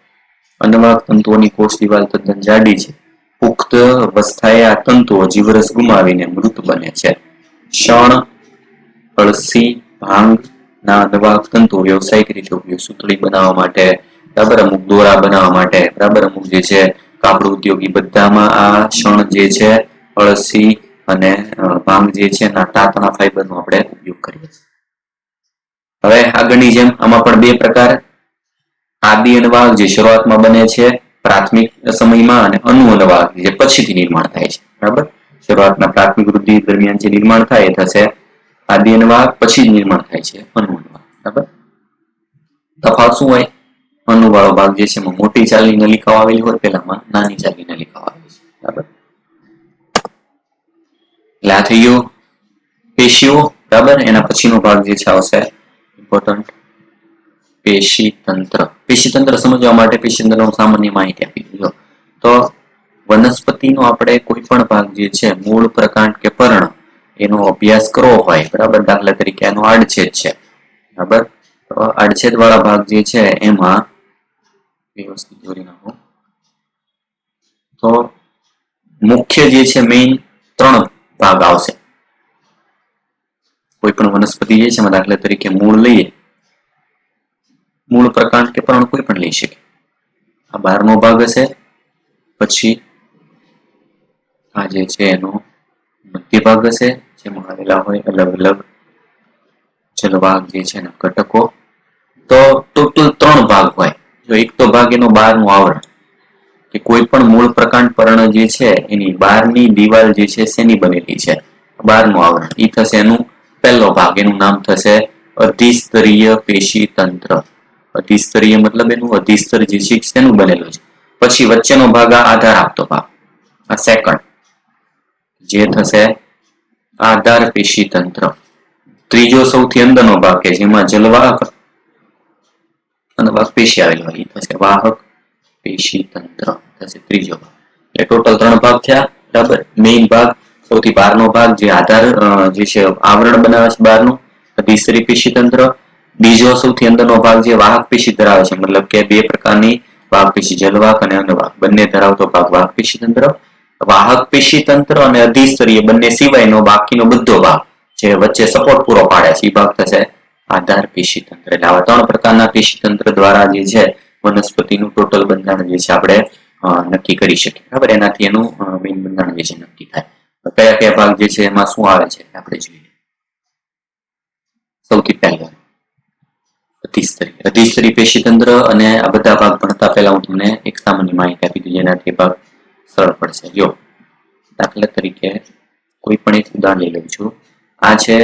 અનુવાક તંતુઓની કોષ દિવાલ તદ્દન જાડી છે. પુખ્ત અવસ્થાએ આ તંતુઓ જીવરસ ગુમાવીને મૃત બને છે. શણ, અળસી, ભાંગ ના અનુવાક તંતુ વ્યવસાયિક રીતે ઉપયોગ, સુતળી બનાવવા માટે બરાબર, અમુક દોરા બનાવવા માટે બરાબર, અમુક જે છે કાપડ ઉદ્યોગી બધામાં આ શણ જે છે, અળસી અને ભાંગ જે છે એના તાંતણા ફાઈબરનો આપણે ઉપયોગ કરીએ છીએ. હવે આગળની જેમ આમાં પણ બે પ્રકાર, આદિ અનુવાક જે શરૂઆતમાં બને છે પ્રાથમિક સમયમાં, અને અનુ અનુવાક જે પછીથી નિર્માણ થાય છે. બરાબર, શરૂઆતના પ્રાથમિક વૃદ્ધિ દરમિયાન જે નિર્માણ થાય એ થશે આદિ અનુવાક, પછી નિર્માણ થાય છે અનુ અનુવાક. બરાબર, તફાવત શું હોય? અનુ વાળો ભાગ જે છે એમાં મોટી ચાલની નલિકાઓ આવેલી હોય, પેલામાં નાની ચાલની નલિકાઓ આવેલી છે. બરાબર, એટલે આ થઈ ગયું પેશીઓ. બરાબર, એના પછીનો ભાગ જે છે આવશે ઇમ્પોર્ટન્ટ પેશી તંત્ર. પેશી તંત્ર સમજવા માટે પેશી તંત્રનો સામાન્ય માહિતી આપી દીધો. તો વનસ્પતિનો આપણે કોઈ પણ ભાગ જે છે મૂળ, પ્રકાંડ કે પર્ણ એનો અભ્યાસ કરવો હોય બરાબર, દાખલા તરીકે એનો આડછેદ છે. બરાબર, તો આડછેદ વાળા ભાગ જે છે એમાં વ્યવસ્થિત દોરી નાખો તો મુખ્ય જે છે મેઇન 3 ભાગ આવશે. કોઈ પણ વનસ્પતિ જે છે દાખલા તરીકે મૂળ લઈએ, મૂળ, પ્રકાંડ કે પર્ણ કોઈ પણ લઈ શકે. આ બહારનો ભાગ હશે, પછી આ જે છે એનો મધ્ય ભાગ હશે જેમાં આવેલા હોય અલગ અલગ જલવાહક જે છે એના ઘટકો. તો ટોટલ 3 ભાગ હોય. જો એક તો ભાગ એનો બહારનું આવરણ, કે કોઈ પણ મૂળ, પ્રકાંડ, પર્ણ જે છે એની બહારની દિવાલ જે છે શેની બનેલી છે? બહારનું આવરણ. એ થશે એનું પહેલો ભાગ, એનું નામ થશે અધિસ્તરીય પેશી તંત્ર. અધિસ્તરીય મતલબ એનું અધિસ્તર જે છે શેનું બનેલું છે. પછી વચ્ચેનો ભાગ આ આધાર આપતો ભાગ, આ સેકન્ડ જે થશે આધાર પેશી તંત્ર. ત્રીજો સૌથી અંદરનો ભાગ કે જેમાં જલવાહક અને પેશી આવેલી હોય એ થશે વાહક પેશી તંત્ર થશે ત્રીજો ભાગ. એટલે ટોટલ 3 ભાગ થયા. બરાબર, મેઇન ભાગ સૌથી બહારનો ભાગ જે આધાર જે છે આવરણ બનાવે છે બહારનું, અધિસ્તરીય પેશી તંત્ર. બીજો સૌથી અંદરનો ભાગ જે વાહક પેશી ધરાવે છે, મતલબ કે 2 પ્રકારની વાહક પેશી, જલવાહક અને અનુવાહક બંને ધરાવતો ભાગ વાહક પેશી તંત્ર. વાહક પેશી તંત્ર અને અધિસ્તરીય બંને સિવાયનો બાકીનો બધો ભાગ જે વચ્ચે સપોર્ટ પૂરો પાડે છે એ ભાગ થશે આધાર પેશી તંત્ર. એટલે આવા 3 પ્રકારના પેશી તંત્ર દ્વારા જે છે વનસ્પતિનું ટોટલ બંધારણ જે છે આપણે નક્કી કરી શકીએ. બરાબર, એનાથી એનું મેઇન બંધારણ જે છે નક્કી થાય. કયા કયા ભાગ જે છે એમાં શું આવે છે આપણે જોઈએ. સૌથી પહેલા અધિસ્તરીય પેશી તંત્ર, અને આ બધા ભાગ ભણતા પહેલા હું તમને એક સામાન્ય માહિતી આપી દઉં જેનાથી ભાગ સરળ પડશે. જો દાખલા તરીકે કોઈ પણ એક ઉદાહરણ લઈ લઉં છું. આ છે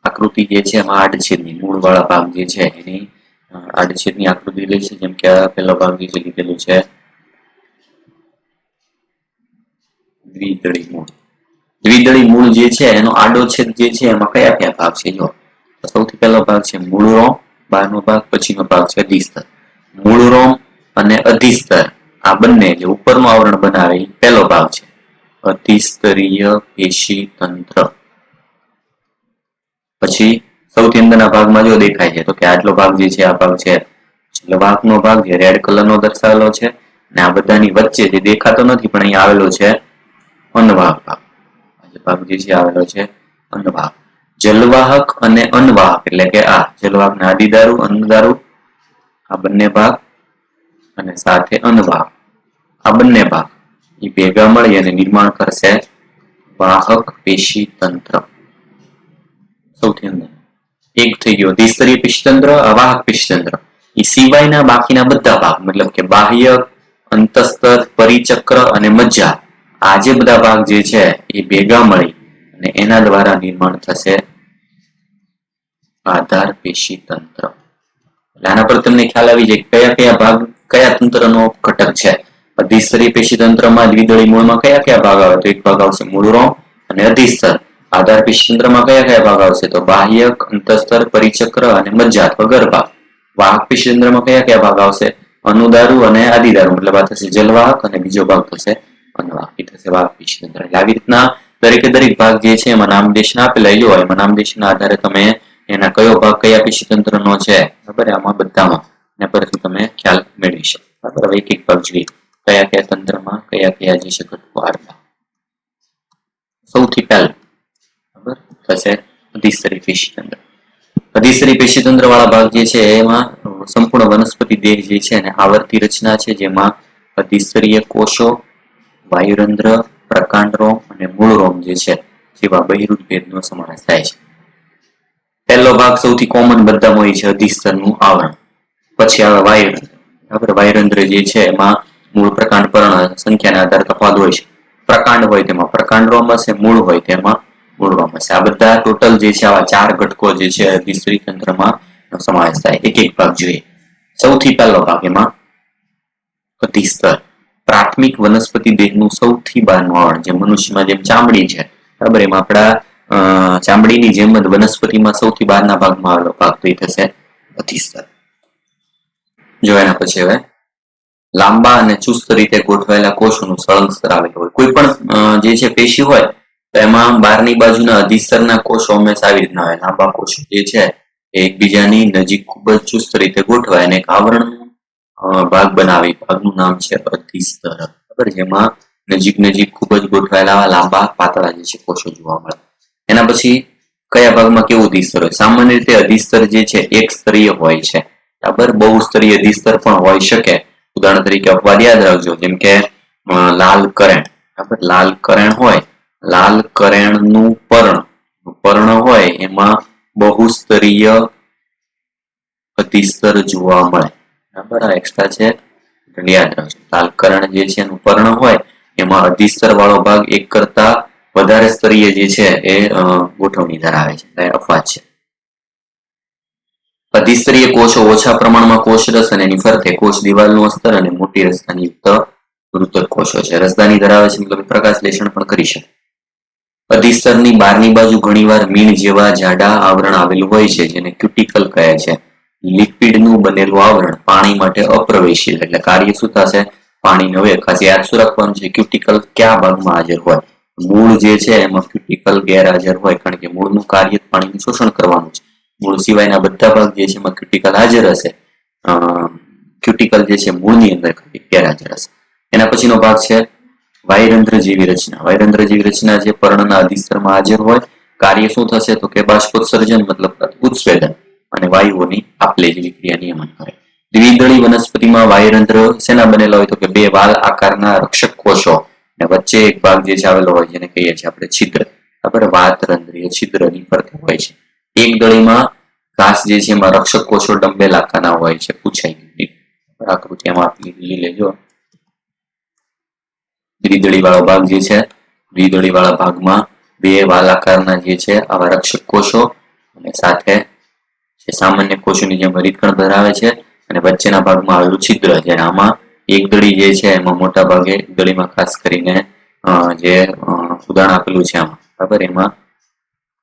આકૃતિ જે છે એમાં આડછેદની મૂળ વાળા ભાગ જે છે એની આડછેદની આકૃતિ લે છે. જેમ કે આ પહેલો ભાગ જે લીધેલું છે દ્વિદળી મૂળ. દ્વિદળી મૂળ જે છે એનો આડો છેદ જે છે એમાં કયા કયા ભાગ છે? જો સૌથી પહેલો ભાગ છે મૂળ રોમ, બહારનો ભાગ, પછીનો ભાગ છે અધિસ્તર. મૂળ રોમ અને અધિસ્તર આ બંને જે ઉપરનું આવરણ બનાવે એ પહેલો ભાગ છે અધિસ્તરીય પેશી તંત્ર. પછી સૌથી અંદરના ભાગમાં જો દેખાય છે તો કે આટલો ભાગ જે છે આ ભાગ છે જલવાહકનો ભાગ જે રેડ કલરનો દર્શાવેલો છે, અને આ બધાની વચ્ચે જે દેખાતો નથી પણ અહીં આવેલો છે અનવાહક ભાગ. આ ભાગ જે છે આવેલો છે અનવાહક. જલવાહક અને અનવાહક એટલે કે આ જલવાહક ને આદિદારું, અનુદારું આ બંને ભાગ, અને સાથે અનવાહક આ બંને ભાગ એ ભેગા મળી અને નિર્માણ કરશે વાહક પેશી તંત્ર. સૌથી અંદર એક થઈ ગયો દ્વિસ્તરીય પેશી તંત્ર, વાહક પેશી તંત્ર. એ સિવાયના બાકીના બધા ભાગ મતલબ કે બાહ્યક, અંતસ્તર, પરિચક્ર અને મજ્જા આ જે બધા ભાગ જે છે એ ભેગા મળી અને એના દ્વારા નિર્માણ થશે આધાર પેશી તંત્ર. આના પર તમને ખ્યાલ આવી જાય કયા કયા ભાગ કયા તંત્રનો ઘટક છે. અધિસ્તરીય પેશી તંત્રમાં દ્વિદળી મૂળમાં કયા કયા ભાગ આવે? તો એક ભાગ આવશે મૂળ રોમ અને અધિસ્તર. આધાર પેશી તંત્રમાં કયા કયા ભાગ આવશે? તો બાહ્યક, અંતસ્તર, પરિચક્ર અને મજ્જા અથવા ગર્ભભાગ. વાહક પેશી તંત્રમાં કયા કયા ભાગ આવશે? અનુદારું અને આદિદારું, મતલબ આ થશે જલવાહક અને બીજો ભાગ થશે વાક એ થશે વાક પેશી તંત્ર. એટલે આવી રીતના દરેકે દરેક ભાગ જે છે એમાં નામદેશના આપેલા હોય, એમાં નામદેશના આધારે તમે એના કયો ભાગ કયા પેશી તંત્રનો છે બરાબર આમાં બધામાં એના પરથી તમે ખ્યાલ મેળવી શકો. બરાબર એક એક ભાગ જોઈએ કયા કયા તંત્રમાં કયા કયા જે છે ઘટકો આવેલા. સૌથી પહેલું બરાબર થશે અધિસ્તરી પેશી તંત્ર. અધિસ્તરી પેશી તંત્ર વાળા ભાગ જે છે એમાં સંપૂર્ણ વનસ્પતિ દેહ જે છે એને આવર્તી રચના છે, જેમાં અધિસ્તરીય કોષો, વાયુરંધ્ર, પ્રકાંડરોમ અને મૂળરોમ જે છે જેવા બહિર્ભૂત ભેદનો સમાવેશ થાય છે. પહેલો ભાગ સૌથી કોમન બધામાં હોય છે અધિસ્તરનું આવરણ. પછી આવે વાયુરંધ્ર. બરાબર વાયુરંધ્ર જે છે એમાં મૂળ, પ્રકાંડ, પર્ણ સંખ્યાના આધારે તફાવત હોય છે. પ્રકાંડ હોય તેમાં પ્રકાંડરોમ હશે, મૂળ હોય તેમાં મૂળરોમ હશે. આ બધા ટોટલ જે છે આવા 4 ઘટકો જે છે અધિસ્તરી તંત્રમાં સમાવેશ થાય. એક એક ભાગ જોઈએ. સૌથી પહેલો ભાગ એમાં અધિસ્તર પ્રાથમિક વનસ્પતિ દેહનું સૌથી બહારનું આવરણ, જે મનુષ્યમાં જેમ ચામડી છે બરાબર એમાં આપણા ચામડીની જેમ જ વનસ્પતિમાં સૌથી બહારના ભાગમાં આવેલો ભાગ તો એ થશે અધિસ્તર. જો એના પછી હવે લાંબા અને ચુસ્ત રીતે ગોઠવાયેલા કોષોનું સળંગ સ્તર આવેલું હોય. કોઈ પણ જે છે પેશી હોય તો એમાં બહારની બાજુના અધિસ્તરના કોષો હંમેશા આવી રીતના હોય. લાંબા કોષો જે છે એ એકબીજાની નજીક ખૂબ જ ચુસ્ત રીતે ગોઠવાય અને એક આવરણનું ભાગ બનાવે. ભાગનું નામ છે અધિસ્તર. બરાબર જેમાં નજીક ખૂબ જ ગોઠવાયેલા લાંબા પાતળા જે છે કોષો જોવા મળે. એના પછી કયા ભાગમાં કેવું અધિસ્તર હોય? સામાન્ય રીતે અધિસ્તર જે છે એક સ્તરીય હોય છે. બરાબર બહુ સ્તરીય અધિસ્તર પણ હોઈ શકે. ઉદાહરણ તરીકે અપવાદ યાદ રાખજો, જેમ કે લાલ કરેણ. બરાબર લાલ કરેણ હોય, લાલ કરેણનું પર્ણ હોય એમાં બહુસ્તરીય અધિસ્તર જોવા મળે. બરાબર આ એક્સ્ટ્રા છે યાદ રાખજો. લાલ કરણ જે છે એનું પર્ણ હોય એમાં અધિસ્તર વાળો ભાગ એક કરતા વધારે સ્તરીય જે છે એ ગોઠવણી ધરાવે છે. અપવાદ છે. અધિસ્તરીય કોષો ઓછા પ્રમાણમાં કોષરસ અને એની ફરતે કોષ દિવાલનું અસ્તર અને મોટી રસદાની યુક્ત વૃત્તક કોષો છે. રસદાની ધરાવે છે મતલબ પ્રકાશ લેષણ પણ કરી શકે. અધિસ્તરની બહારની બાજુ ઘણીવાર મીણ જેવા જાડા આવરણ આવેલું હોય છે, જેને ક્યુટિકલ કહે છે. લિપિડનું બનેલું આવરણ પાણી માટે અપ્રવેશી, એટલે કાર્ય શું થશે? પાણીને હવે ખાસ યાદ શું રાખવાનું છે? ક્યુટિકલ કયા ભાગમાં હાજર હોય? મૂળ જે છે એમાં ક્યુટિકલ ગેરહાજર હોય, કારણ કે મૂળનું કાર્ય પાણીનું શોષણ કરવાનું છે. મૂળ સિવાયના બધા ભાગ જે છે એમાં ક્યુટિકલ હાજર હશે. ક્યુટિકલ જે છે મૂળની અંદર ગેરહાજર હશે. એના પછીનો ભાગ છે વાયુરંધ્ર જેવી રચના. વાયુરંધ્ર જેવી રચના જે પર્ણના અધિસ્તરમાં હાજર હોય. કાર્ય શું થશે? તો કે બાષ્પોત્સર્જન મતલબ ઉત્સેદન અને વાયુઓની આપલે જેવી ક્રિયા નિયમન કરે. દ્વિદળી વનસ્પતિમાં વાયુરંધ્ર શેના બનેલા હોય? તો કે 2 વાલ આકારના રક્ષક કોષો અને વચ્ચે એક ભાગ જે આવેલો હોય જેને કહીએ છીએ આપણે છિદ્ર. બરાબર વાતરંધ્રીય છિદ્રની ફરતે હોય છે. એક દળીમાં ઘાસ જે છે એમાં રક્ષક કોષો ડંબેલ આકારના હોય છે. પૂછાય આકૃતિ આમાં આપી લેજો. દ્વિદળી વાળો ભાગ જે છે, દ્વિદળી વાળા ભાગમાં 2 વાલ આકારના જે છે આવા રક્ષક કોષો અને સાથે સામાન્ય કોષોની જેમ હરિતકણ ધરાવે છે અને વચ્ચેના ભાગમાં આવેલું છિદ્ર છે. આમાં એક દળી જે છે એમાં મોટા ભાગે દળીમાં ખાસ કરીને જે ઉદાહરણ આપેલું છે આમાં બરાબર એમાં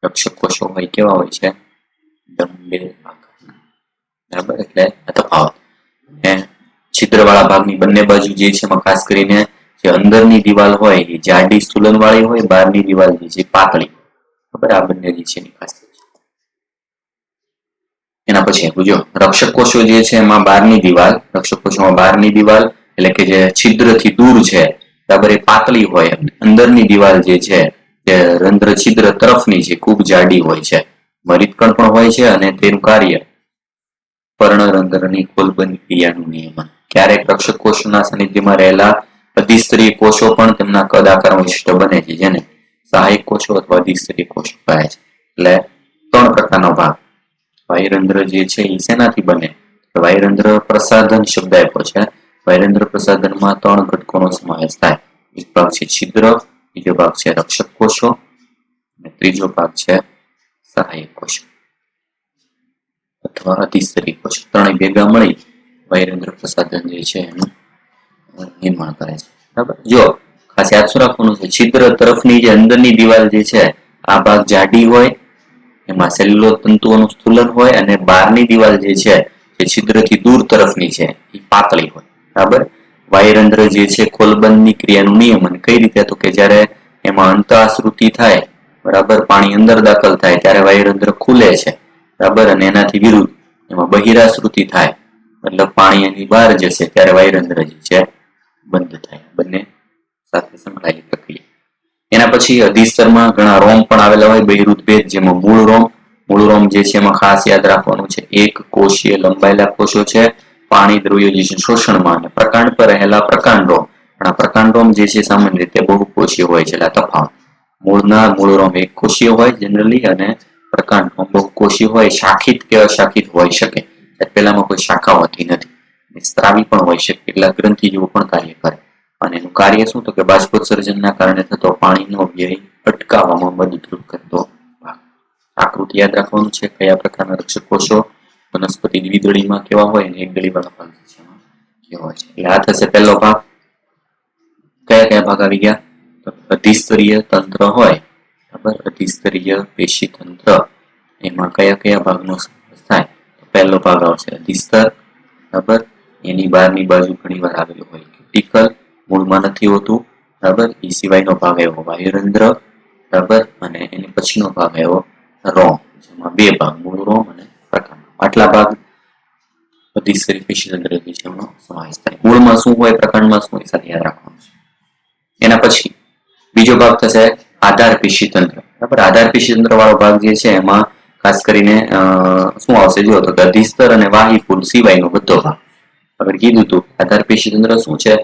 રક્ષક કોષો હોય કેવા હોય છે? ડંબેલ આકારના. બરાબર એટલે તફાવત. છિદ્રવાળા ભાગની બંને બાજુ જે છે એમાં ખાસ કરીને જે અંદરની દિવાલ હોય એ જાડી સ્થૂલન વાળી હોય, બહારની દિવાલ જે છે પાતળી. બરાબર આ બંને જે છે એની ખાસિયત છે. એના પછી જો રક્ષક કોષો જે છે એમાં બહારની દિવાલ, રક્ષક કોષોમાં બહારની દિવાલ એટલે કે જે છિદ્રથી દૂર છે બરાબર એ પાતળી હોય. અંદરની દિવાલ જે છે તે રંધ્ર છિદ્ર તરફની છે ખૂબ જાડી હોય છે. હરિતકણ પણ હોય છે અને તેનું કાર્ય પર્ણરંધ્રની ખોલબંધ ક્રિયાનું નિયમન. ક્યારેક રક્ષક કોષોના સાનિધ્યમાં રહેલા અધિસ્તરીય કોષો પણ તેમના કદ આકારમાં વિશિષ્ટ બને છે, જેને સહાયક કોષો અથવા અધિસ્તરીય કોષો કહે છે. એટલે 3 પ્રકારનો ભાગ. વાયુરંધ્ર જે છે એ શેનાથી બને? વાયુરંધ્ર પ્રસાધન શબ્દ આપ્યો છે. વાયુરંધ્ર પ્રસાધનમાં 3 ઘટકોનો સમાવેશ થાય. એક ભાગ છે છિદ્ર, બીજો ભાગ છે રક્ષક કોષો અને ત્રીજો ભાગ છે સહાયક કોષો અથવા અધિસ્તરીય કોષો. ત્રણેય ભેગા મળી વાયુરંધ્ર પ્રસાધન જે છે એનું નિર્માણ કરે છે. બરાબર જો ખાસ યાદ શું રાખવાનું છે? છિદ્ર તરફની જે અંદરની દિવાલ જે છે આ ભાગ જાડી હોય, એમાં સેલ્યુલોઝ તંતુઓનું સ્થૂલન હોય અને બહારની દિવાલ જે છે એ છિદ્રથી દૂર તરફની છે એ પાતળી હોય. બરાબર વાયુરંધ્ર જે છે ખોલબંધની ક્રિયાનું નિયમન કઈ રીતે તો કે જ્યારે એમાં અંતઃશ્રુતિ થાય, બરાબર, પાણી અંદર દાખલ થાય ત્યારે વાયુરંધ્ર ખુલે છે, બરાબર, અને એનાથી વિરુદ્ધ એમાં બહિરાશ્રુતિ થાય, મતલબ પાણી એની બહાર જશે ત્યારે વાયુરંધ્ર જે છે બંધ થાય. બંને સાથે સંકળાયેલી પ્રક્રિયા. એના પછી અધિસ્તરમાં ઘણા રોમ પણ આવેલા હોય, બહિરુદભેદ, જેમાં મૂળ રોમ જે છે એમાં ખાસ યાદ રાખવાનું છે એક કોષીય લંબાયેલા કોષો છે, પાણી દ્રવ્યો જે છે શોષણમાં, અને પ્રકાંડ પર રહેલા પ્રકાંડ રોમ. પણ આ પ્રકાંડ રોમ જે છે સામાન્ય રીતે બહુકોષીય હોય છે. એટલે તફાવત, મૂળ રોમ એક કોષીય હોય જનરલી, અને પ્રકાંડ રોમ બહુકોષીય હોય, શાખિત કે અશાખિત હોઈ શકે. પેલામાં કોઈ શાખા હોતી નથી, સ્ત્રાવી પણ હોય શકે, કેટલાક ગ્રંથિ જેવું પણ કાર્ય કરે. અને એનું કાર્ય શું તો કે બાષ્પોત્સર્જનના કારણે થતો પાણીનો વ્યય અટકાવવામાં મદદરૂપ કરતો ભાગ. આકૃતિ યાદ રાખવાનું છે, કયા પ્રકારના રક્ષક કોષો વનસ્પતિ દ્વિદળીમાં કેવા હોય અને એકદળી વાળા ભાગ છે કેવા હોય છે. એટલે આ થશે પહેલો ભાગ. કયા ભાગ આવી ગયા? અધિસ્તરીય તંત્ર હોય, બરાબર, અધિસ્તરીય પેશી તંત્ર, એમાં કયા ભાગનો સમાવેશ થાય? પહેલો ભાગ આવશે અધિસ્તર, બરાબર, એની બહારની બાજુ ઘણી વાર આવેલું હોય ક્યુટિકલ, મૂળમાં નથી હોતું, બરાબર, એ સિવાયનો ભાગ આવ્યો વાયુરંધ્ર, બરાબર, અને એની પછીનો ભાગ આવ્યો રોમ, જેમાં બે ભાગ, મૂળ રોમ અને પ્રકાંડ. આટલા ભાગ અધિસ્તરીય પેશી તંત્ર એનો સમાવેશ થાય. મૂળમાં શું હોય, પ્રકાંડમાં શું હોય, સાથે યાદ રાખવાનું છે. એના પછી બીજો ભાગ થશે આધાર પેશી તંત્ર, બરાબર. આધાર પેશી તંત્ર વાળો ભાગ જે છે એમાં ખાસ કરીને શું આવશે જો તો અધિસ્તર અને વાહિપુલ સિવાયનો બધો ભાગ. હવે કીધું હતું આધાર પેશી તંત્ર શું છે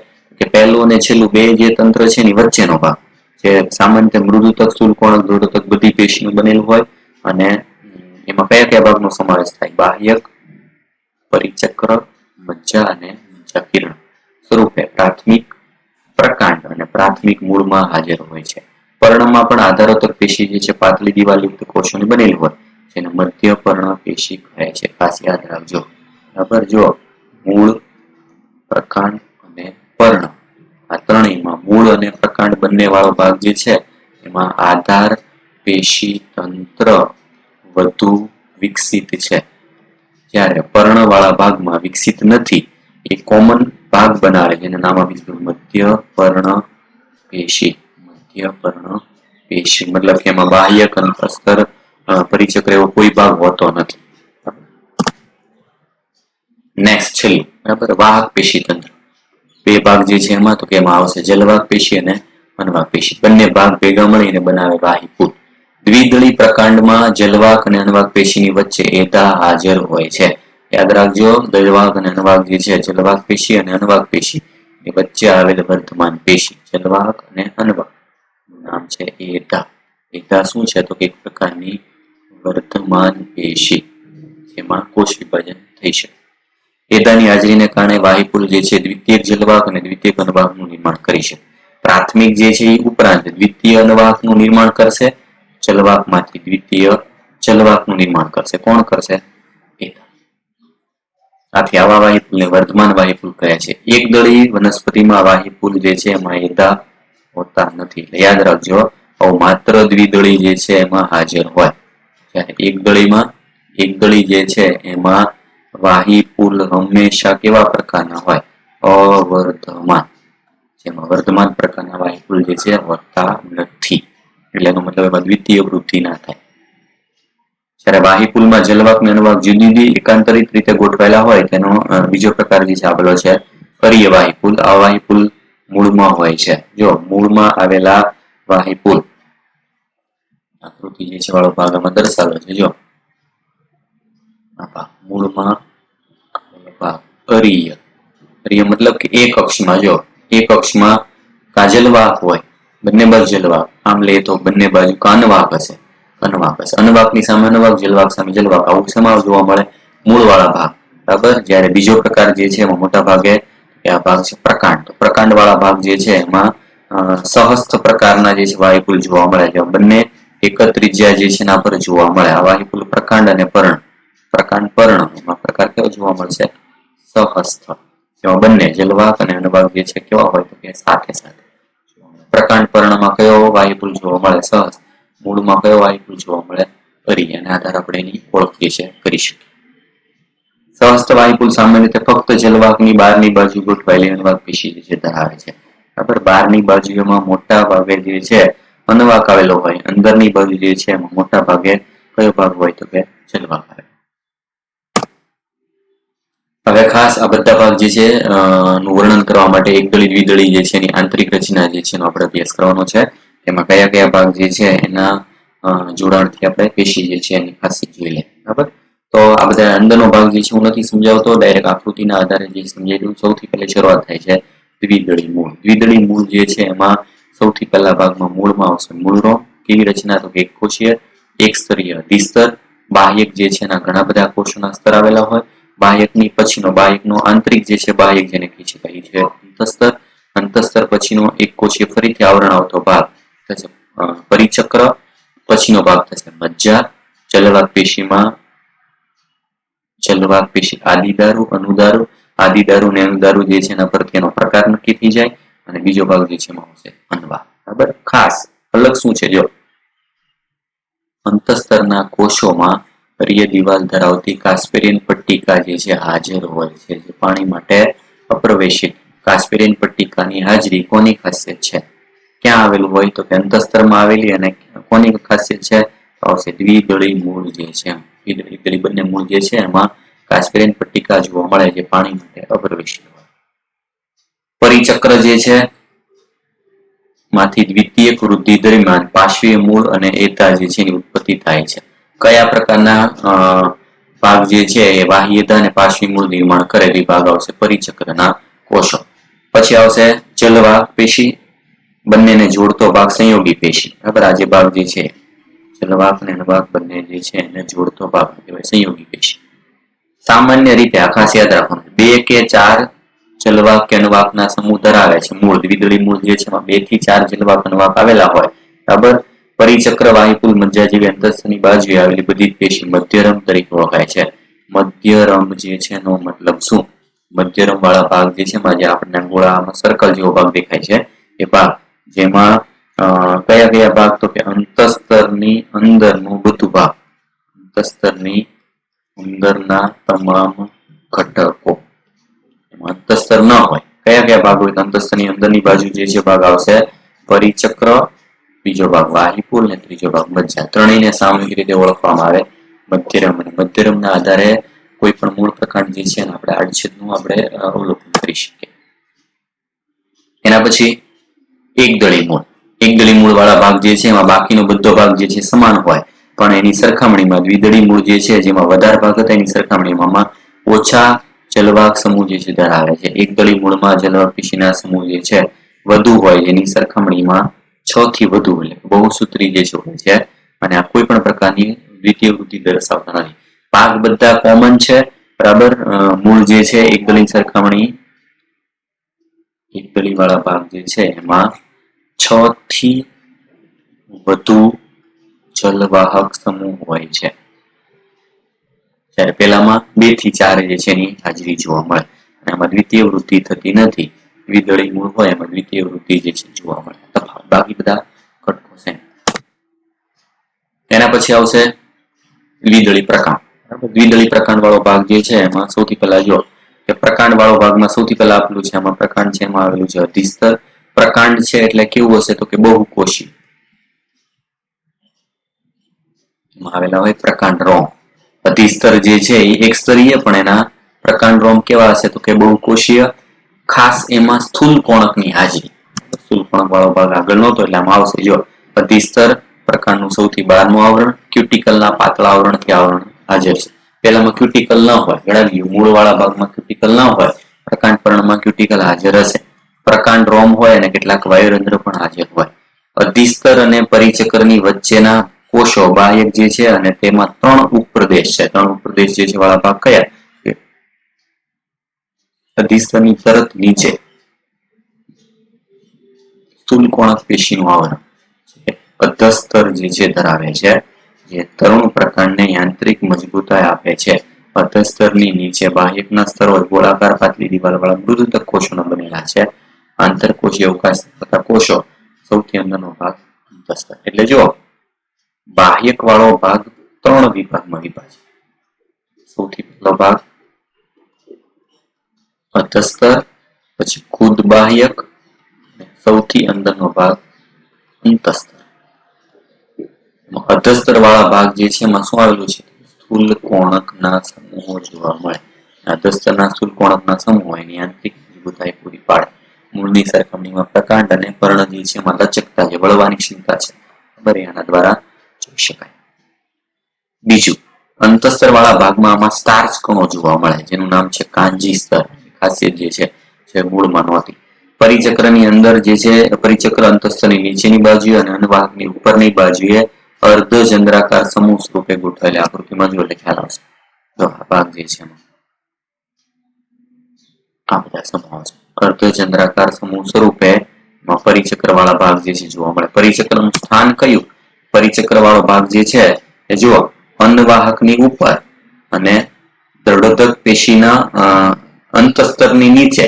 કે પહેલું અને છેલ્લું બે જે તંત્ર છે એની વચ્ચેનો ભાગ, જે સામાન્ય મૃદુતક, સ્થૂળકોણક, દૃઢતક બધી પેશીનું બનેલું હોય. અને એમાં કયા ભાગનો સમાવેશ થાય? બાહ્યક, પરિચક્ર, મજ્જા અને મજ્જા કિરણ સ્વરૂપે પ્રાથમિક, પ્રકાંડ અને પ્રાથમિક મૂળમાં હાજર હોય છે. પર્ણમાં પણ આધારોતક પેશી જે છે પાતળી દિવાલયુક્ત કોષોની બનેલી હોય, જેને મધ્ય પર્ણ પેશી કહે છે. ખાસ યાદ રાખજો, બરાબર. જો મૂળ, પ્રકાંડ અને પર્ણ, આ ત્રણેયમાં મૂળ અને પ્રકાંડ બંને વાળો ભાગ જે છે એમાં આધાર પેશી તંત્ર વધુ વિકસિત છે, જ્યારે પર્ણ વાળા ભાગમાં વિકસિત નથી. એ કોમન ભાગ બનાવે, જેને નામ આપીશું મધ્ય પર્ણ પેશી. મધ્ય પર્ણ પેશી મતલબ કે એમાં બાહ્યક, અંતસ્તર, પરિચક્ર એવો કોઈ ભાગ હોતો નથી. નેક્સ્ટ છેલ્લું, બરાબર, વાહક પેશી તંત્ર. બે ભાગ જે છે એમાં તો કે એમાં આવશે જલવાહક પેશી અને અનવાહક પેશી. બંને ભાગ ભેગા મળીને બનાવે વાહિપુલ. દ્વિદળી પ્રકાંડમાં જલવાહક અને અનવાહક પેશીની વચ્ચે એધા હાજર હોય છે. યાદ રાખજો, જલવાહક અને અનવાહક જે છે, જલવાહક પેશી અને અનવાહક પેશી એ વચ્ચે આવેલ વર્ધમાન પેશી, જલવાહક અને અનવાહક, નામ છે એધા. એધા શું છે તો કે એક પ્રકારની વર્ધમાન પેશી, જેમાં કોષ વિભાજન થઈ શકે. એધાની હાજરીને કારણે વાહિપુલ જે છે દ્વિતીયક જલવાહક અને દ્વિતીયક અનવાહકનું નિર્માણ કરી શકે. પ્રાથમિક જે છે એ ઉપરાંત દ્વિતીય અનવાહકનું નિર્માણ કરશે, જલવાહકમાંથી દ્વિતીય જલવાહકનું નિર્માણ કરશે. કોણ કરશે? એધા. આથી આવા વાહિપુલને વર્ધમાન વાહિપુલ કહે છે. એકદળી વનસ્પતિમાં વાહિપુલ જે છે એમાં એધા હોતા નથી. એટલે યાદ રાખજો, માત્ર દ્વિદળી જે છે એમાં હાજર હોય. જ્યારે એકદળી જે છે એમાં વાહિપુલ હંમેશા કેવા પ્રકારના હોય? અવર્ધમાન. જેમાં વર્ધમાન પ્રકારના વાહિપુલ જે છે હોતા નથી. એટલે એનો મતલબ એમાં દ્વિતીય વૃદ્ધિ ના થાય. જ્યારે વાહિપુલમાં જલવાહક અને અનવાહક જુદી જુદી એકાંતરિત રીતે ગોઠવાયેલા હોય, તેનો બીજો પ્રકાર જે છે આપેલો છે અરીય વાહિપુલ. આ વાહિપુલ મૂળમાં હોય છે. જો મૂળમાં આવેલા વાહિપુલ, આકૃતિ જે છે વાળો ભાગ આમાં દર્શાવેલો છે. જો મૂળમાં અરીય. અરીય મતલબ કે એક અક્ષમાં, જો એક અક્ષમાં જલવાહક હોય, બંને બાજુ જલવાહક, આમ લઈએ તો બંને બાજુ અનવાહક હશે. અનવાહકની સામે અનવાહક, જલવાહક સામે જલવાહક, આવું સમાવેશ જોવા મળે મૂળ વાળા ભાગ, બરાબર. જ્યારે બીજો પ્રકાર જે છે એમાં મોટા ભાગે આ ભાગ છે પ્રકાંડ. પ્રકાંડ વાળા ભાગ જે છે એમાં સહસ્થ પ્રકારના જે છે વાહિપુલ જોવા મળે છે. બંને એક જ ત્રિજ્યા જે છે એના પર જોવા મળે. આ વાહિપુલ પ્રકાંડ અને પર્ણ. પ્રકાંડ પર્ણ એમાં પ્રકાર કેવો જોવા મળશે? સહસ્થ. જેમાં બંને જલવાહક અને અનવાહક જે છે કેવા હોય તો કે સાથે સાથે. પ્રકાંડ પર્ણમાં કયો વાહિપુલ જોવા મળે? સહસ્થ. મૂળમાં કયો વાહિપુલ જોવા મળે? અરીય. એના આધારે આપણે એની ઓળખ જે છે કરી શકીએ. સહસ્ત્ર વાહિપુલ સામાન્ય રીતે ફક્ત જલવાહકની બહારની બાજુ ગોઠવાયેલી અનવાક પેશી જે ધરાવે છે, બરાબર. બહારની બાજુમાં મોટા ભાગે જે છે અનવાક આવેલો હોય, અંદરની બાજુ જે છે એમાં મોટા ભાગે કયો ભાગ હોય તો કે જલવાહક આવે. હવે ખાસ આ બધા ભાગ જે છે નું વર્ણન કરવા માટે એકદળી દ્વિદળી જે છે એની આંતરિક રચના જે છે એનો આપણે અભ્યાસ કરવાનો છે. એમાં કયા કયા ભાગ જે છે એના જોડાણથી આપણે પેશી જે છે એની ખાસિયત જોઈ લે, બરાબર. તો આ બધા અંદરનો ભાગ જે છે હું નથી સમજાવતો, ડાયરેક્ટ આકૃતિના આધારે જે સમજાવી દઉં. સૌથી પહેલા શરૂઆત થાય છે દ્વિદળી મૂળ. દ્વિદળી મૂળ જે છે એમાં સૌથી પહેલા ભાગમાં મૂળમાં આવશે મૂળરોમ. કેવી રચના તો કે એકકોષીય, એક સ્તરીય, દ્વિસ્તર. બાહ્યક જે છે એના ઘણા બધા કોષોના સ્તર આવેલા હોય. બાહ્યકની પછીનો બાહ્યકનો આંતરિક જે છે બાહ્યક જેને કહી શકાય છે અંતસ્તર. અંતસ્તર પછીનો એક કોષીય ફરીથી આવરણ આવતો ભાગ થશે પરિચક્ર. પછીનો ભાગ થશે મજ્જા. ચલવાક પેશીમાં ચલવાક પેશી આદિદારુ, અનુદારુ. આદિદારુ અને અનુદારુ જે છે એના પરથી એનો પ્રકાર નક્કી થઈ જાય અને બીજો ભાગ જે છે એમાં આવશે અનવા, બરાબર. ખાસ અલગ શું છે જો અંતસ્તરના કોષોમાં રીય દિવાલ ધરાવતી કાસ્પેરિયન પટ્ટિકા જે છે હાજર હોય છે, જે પાણી માટે અપ્રવેશિત. કાસ્પેરિયન પટ્ટિકાની હાજરી કોની ખાસિયત છે? ક્યાં આવેલું હોય તો કે અંતસ્તરમાં આવેલી, અને કોની ખાસિયત છે તો આવશે દ્વિદળી મૂળ જે છે. દ્વિદળી બંને મૂળ જે છે એમાં કાસ્પેરિયન પટ્ટિકા જોવા મળે જે પાણી માટે અપ્રવેશિત હોય. પરિચક્ર જે છે માંથી દ્વિતીયક વૃદ્ધિ દરમિયાન પાર્શ્વીય મૂળ અને એતા જે છે એની ઉત્પત્તિ થાય છે. કયા પ્રકારના ભાગ જે છે એ બાહ્યતા અને પાર્શ્વી મૂળ નિર્માણ કરે તે ભાગ આવશે પરિચક્રના કોષો. પછી આવશે જલવાહક પેશી, બંનેને જોડતો ભાગ સંયોગી પેશી, બરાબર. આ જે ભાગ જે છે જલવાહક અને અનવાહક બંને જે છે એને જોડતો ભાગ કહેવાય સંયોગી પેશી. સામાન્ય રીતે આ ખાસ યાદ રાખવાનું, 2 કે 4 જલવાહક કે અનવાહકના સમૂહ ધરાવે છે મૂળ. દ્વિદળી મૂળ જે છે એમાં 2 થી 4 જલવાહક અનવાહક આવેલા હોય, બરાબર. પરિચક્ર, વાહિપુલ, મજ્જા જેવી અંતસ્થની બાજુએ આવેલી બધી પેશી મધ્યરમ તરીકે ઓળખાય છે. મધ્યરમ જે છે એનો મતલબ શું? મધ્યરમ વાળા ભાગ જે છે એમાં જે આપણને ગોળામાં સર્કલ જેવો ભાગ દેખાય છે એ ભાગ, જેમાં કયા કયા ભાગ તો કે અંતસ્તરની અંદરનો બધું ભાગ, અંતસ્તરની અંદરના તમામ ઘટકો. એમાં અંતસ્તર ન હોય, કયા કયા ભાગ હોય? અંતસ્તરની અંદરની બાજુ જે છે ભાગ આવશે પરિચક્ર, બીજો ભાગ વાહિપુલ અને ત્રીજો ભાગ મજ્જા. ત્રણેયને સામૂહિક રીતે ઓળખવામાં આવે મધ્યરમ. અને મધ્યરમના આધારે કોઈ પણ મૂળ પ્રકાંડ જે છે આપણે આડછેદનું આપણે અવલોકન કરી શકીએ. એના પછી એકદળી મૂળ. એકદળી મૂળ વાળા ભાગ જે છે એમાં બાકીનો બધો ભાગ જે છે સમાન હોય, પણ એની સરખામણીમાં દ્વિદળી મૂળ જે છે જેમાં વધારે ભાગ હતા એની સરખામણીમાં ઓછા જલવાહક સમૂહ જે છે ધરાવે છે. એકદળી મૂળમાં જલવાહક પેશીના સમૂહ જે છે વધુ હોય, એની સરખામણીમાં 6 થી વધુ એટલે બહુસૂત્રી જે હોય છે, અને આ કોઈ પણ પ્રકારની દ્વિતીય વૃદ્ધિ દર્શાવતા નથી. ભાગ બધા કોમન છે, બરાબર. મૂળ જે છે એકદળી સરખામણી એકદળી વાળા ભાગ જે છે એમાં 6 થી વધુ જલવાહક સમૂહ હોય છે, જ્યારે પેલામાં 2 થી 4 જે છે એની હાજરી જોવા મળે. એમાં દ્વિતીય વૃદ્ધિ થતી નથી. દ્વિદળી મૂળ હોય એમાં દ્વિતીય વૃદ્ધિ જે છે જોવા મળે. બાકી બધા ઘટકો છે. એના પછી આવશે દ્વિદળી પ્રકાંડ. દ્વિદળી પ્રકાંડ વાળો ભાગ જે છે એમાં સૌથી પહેલા જો કે પ્રકાંડ વાળો ભાગમાં સૌથી પહેલા આપેલું છે એમાં પ્રકાંડ છે એમાં આવેલું છે અધિસ્તર. પ્રકાંડ છે એટલે કેવું હશે તો કે બહુકોષી. એમાં આવેલા હોય પ્રકાંડ રોમ. અધિસ્તર જે છે એ એક સ્તરીય, પણ એના પ્રકાંડ રોમ કેવા હશે તો કે બહુકોષીય. ખાસ એમાં સ્થૂલ કોણકની હાજરી. સ્થૂલ કોણક વાળો ભાગ આગળ નહોતો એટલે આમાં આવશે જો અધિસ્તર, પ્રકાંડનું સૌથી બહારનું આવરણ, ક્યુટિકલના પાતળા આવરણથી આવરણ હાજર છે. પેલામાં ક્યુટિકલ ન હોય, ગણાવ્યું મૂળ વાળા ભાગમાં ક્યુટિકલ ન હોય, પ્રકાંડ પર્ણમાં ક્યુટિકલ હાજર હશે. પ્રકાંડ રોમ હોય અને કેટલાક વાયુરંધ્ર પણ હાજર હોય. અધિસ્તર અને પરિચક્રની વચ્ચેના કોષો બાહ્યક જે છે અને તેમાં 3 ઉપપ્રદેશ છે. 3 ઉપપ્રદેશ જે છે વાળા ભાગ કયા? અધિસ્તરની તરત નીચે સ્થૂલ કોણક પેશીનું આવરણ અધસ્તર જે છે ધરાવે છે, જે તરુણ પ્રકાંડને યાંત્રિક મજબૂતાઈ આપે છે. અધસ્તરની નીચે બાહ્યકના સ્તરો ગોળાકાર પાતળી દિવાલ વાળા મૃદુતક કોષોના બનેલા છે. આંતરકોષીય અવકાશ થતા કોષો સૌથી અંદરનો ભાગ અંતસ્તર. એટલે જો બાહ્યક વાળો ભાગ 3 વિભાગમાં વિભાજિત. સૌથી પહેલો ભાગ અધસ્તર, પછી ખુદ બાહ્યક, સૌથી અંદરનો ભાગ અંતસ્તર. અધસ્તર વાળા ભાગ જે છે એમાં શું આવેલું છે? સ્થૂલ કોણકના સમૂહો જોવા મળે. અધસ્તરના સ્થૂલ કોણકના સમૂહો એની આંતરિક મજબૂતાઈ પૂરી પાડે. મૂળની સરખામણીમાં પ્રકાંડ અને પર્ણ જે છે એમાં લચકતા છે, વળવાની ક્ષમતા છે, બરાબર, એના દ્વારા જોઈ શકાય. બીજું, અંતસ્તર વાળા ભાગમાં આમાં સ્ટાર્ચ કણો જોવા મળે, જેનું નામ છે કાંજી સ્તર. ખાસિયત જે છે મૂળમાં નહોતી. પરિચક્રની અંદર જે છે, પરિચક્ર અંતસ્તરની નીચેની બાજુએ અને અનુવાહકની ઉપરની બાજુએ અર્ધચંદ્રાકાર સમૂહ સ્વરૂપે ગોઠવાયેલી આકૃતિમાં જો ખ્યાલ આવશે. જો આ ભાગ જે છે આ બધા સમૂહો છે. અર્ધચંદ્રાકાર સમૂહ સ્વરૂપે પરિચક્ર વાળા ભાગ જે છે જોવા મળે. પરિચક્રનું સ્થાન કયું? પરિચક્ર વાળો ભાગ જે છે એ જુઓ, અન્નવાહકની ઉપર અને દ્રઢોદક પેશીના અંતસ્તરની નીચે,